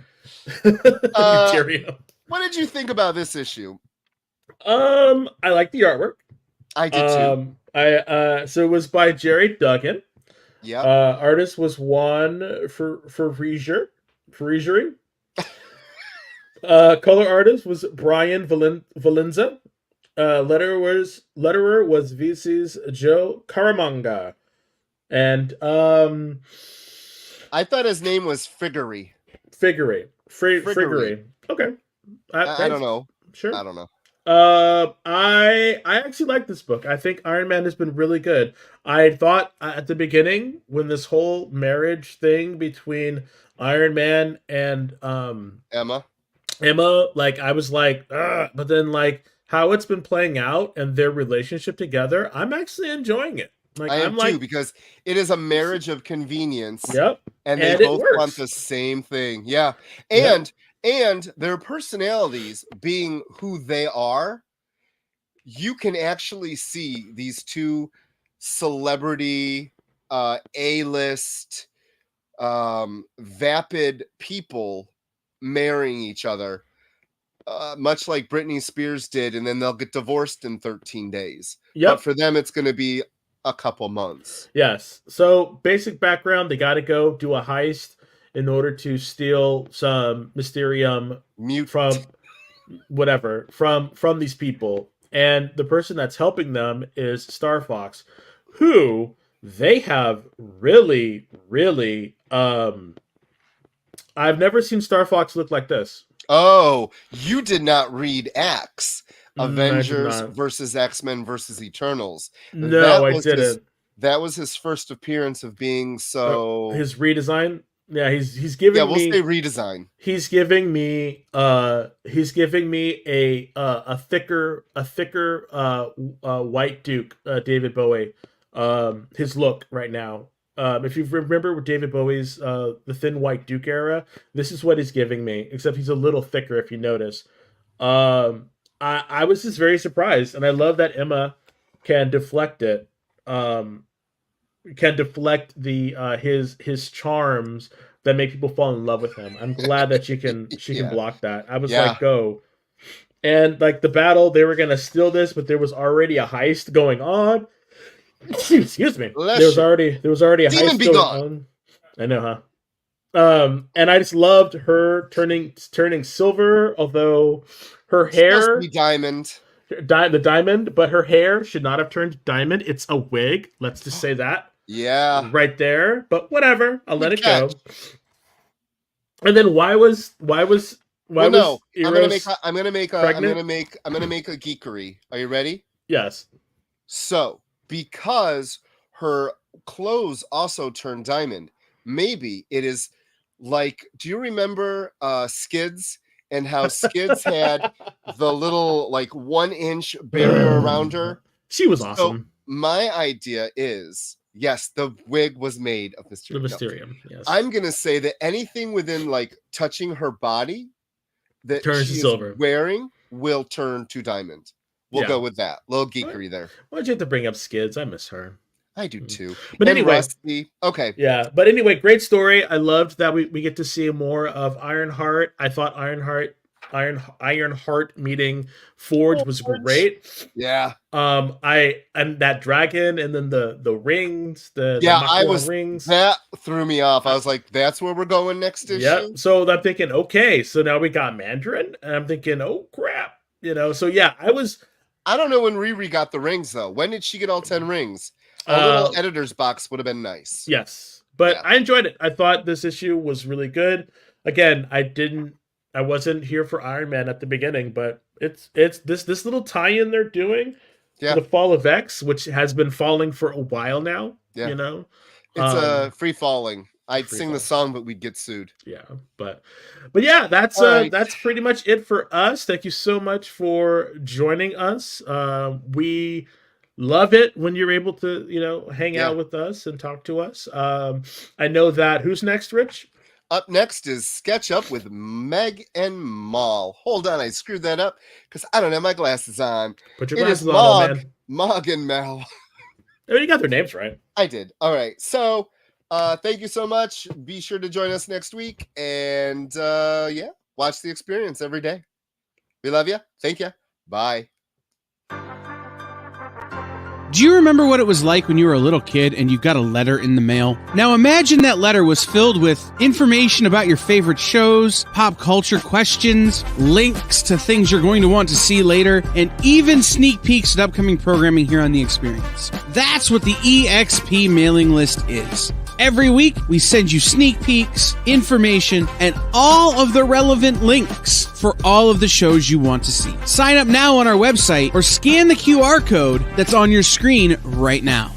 [SPEAKER 3] What did you think about this issue?
[SPEAKER 4] I like the artwork.
[SPEAKER 3] I did too.
[SPEAKER 4] So it was by Jerry Duggan.
[SPEAKER 3] Yeah.
[SPEAKER 4] Artist was Juan for Frieser. Color artist was Brian Valenza. Letterer was VC's Joe Caramanga. And
[SPEAKER 3] I thought his name was Figgery.
[SPEAKER 4] Figgery. Okay.
[SPEAKER 3] I don't know.
[SPEAKER 4] Sure.
[SPEAKER 3] I don't know.
[SPEAKER 4] I actually like this book. I think Iron Man has been really good. I thought at the beginning when this whole marriage thing between Iron Man and
[SPEAKER 3] Emma,
[SPEAKER 4] like I was like, but then like how it's been playing out and their relationship together, I'm actually enjoying it. Like
[SPEAKER 3] I am too, because it is a marriage of convenience.
[SPEAKER 4] Yep.
[SPEAKER 3] And they both want the same thing. Yeah. And their personalities being who they are, you can actually see these 2 celebrity, A-list, vapid people marrying each other, much like Britney Spears did, and then they'll get divorced in 13 days.
[SPEAKER 4] Yep.
[SPEAKER 3] But for them, it's going to be a couple months.
[SPEAKER 4] Yes. So basic background, they got to go do a heist in order to steal some Mysterium from these people. And the person that's helping them is Star Fox, who they have really, really I've never seen Star Fox look like this.
[SPEAKER 3] Oh, you did not read Avengers versus X-Men versus Eternals.
[SPEAKER 4] No, I didn't.
[SPEAKER 3] that was his first appearance of being so.
[SPEAKER 4] His redesign. Yeah, he's giving me.
[SPEAKER 3] We'll say redesign.
[SPEAKER 4] He's giving me a thicker white Duke, David Bowie. His look right now. If you remember with David Bowie's the thin white Duke era, this is what he's giving me. Except he's a little thicker, if you notice. I was just very surprised, and I love that Emma can deflect it. Can deflect the his charms that make people fall in love with him. I'm glad that she can block that. I was like, go. And like the battle, they were gonna steal this, but there was already a heist going on. Excuse me. There was already a heist going on. I know, huh? And I just loved her turning silver, although her hair
[SPEAKER 3] diamond.
[SPEAKER 4] The diamond, but her hair should not have turned diamond. It's a wig. Let's just say that.
[SPEAKER 3] Yeah.
[SPEAKER 4] Right there. But whatever. I'll let it go. And then why was Eros
[SPEAKER 3] I'm gonna make a geekery. Are you ready?
[SPEAKER 4] Yes.
[SPEAKER 3] So because her clothes also turned diamond, maybe it is like, do you remember Skids? And how Skids had the little 1-inch barrier around her.
[SPEAKER 4] She was awesome.
[SPEAKER 3] So my idea is, yes, the wig was made of Mysterium.
[SPEAKER 4] The Mysterium, yes.
[SPEAKER 3] I'm gonna say that anything within touching her body that
[SPEAKER 4] turns to silver
[SPEAKER 3] wearing will turn to diamond. We'll go with that. Little geekery there.
[SPEAKER 4] Why'd you have to bring up Skids? I miss her.
[SPEAKER 3] I do too.
[SPEAKER 4] But anyway,
[SPEAKER 3] Rusty. Okay.
[SPEAKER 4] Yeah. But anyway, great story. I loved that we get to see more of Ironheart. I thought Ironheart meeting Forge was great.
[SPEAKER 3] Yeah.
[SPEAKER 4] And that dragon and then the rings, rings.
[SPEAKER 3] That threw me off. I was like, that's where we're going next issue.
[SPEAKER 4] Yeah. So I'm thinking, okay, so now we got Mandarin, and I'm thinking, oh crap. So yeah, I
[SPEAKER 3] don't know when Riri got the rings though. When did she get all 10 rings? A little editor's box would have been nice.
[SPEAKER 4] Yes. But I enjoyed it. I thought this issue was really good. Again, I wasn't here for Iron Man at the beginning, but it's this little tie-in they're doing for the Fall of X, which has been falling for a while now.
[SPEAKER 3] Yeah. It's free falling. I'd sing the song, but we'd get sued.
[SPEAKER 4] Yeah, but yeah, that's pretty much it for us. Thank you so much for joining us. We love it when you're able to, hang out with us and talk to us. I know that who's next, Rich?
[SPEAKER 3] Up next is Sketch Up with Meg and Mal. Hold on, I screwed that up because I don't have my glasses on.
[SPEAKER 4] Put your glasses on, man.
[SPEAKER 3] Mog and Mal.
[SPEAKER 4] Oh, you got their names right.
[SPEAKER 3] I did. All right. So thank you so much. Be sure to join us next week. And watch The Experience every day. We love you. Thank you. Bye.
[SPEAKER 5] Do you remember what it was like when you were a little kid and you got a letter in the mail? Now imagine that letter was filled with information about your favorite shows, pop culture questions, links to things you're going to want to see later, and even sneak peeks at upcoming programming here on The Experience. That's what the EXP mailing list is. Every week, we send you sneak peeks, information, and all of the relevant links for all of the shows you want to see. Sign up now on our website or scan the QR code that's on your screen right now.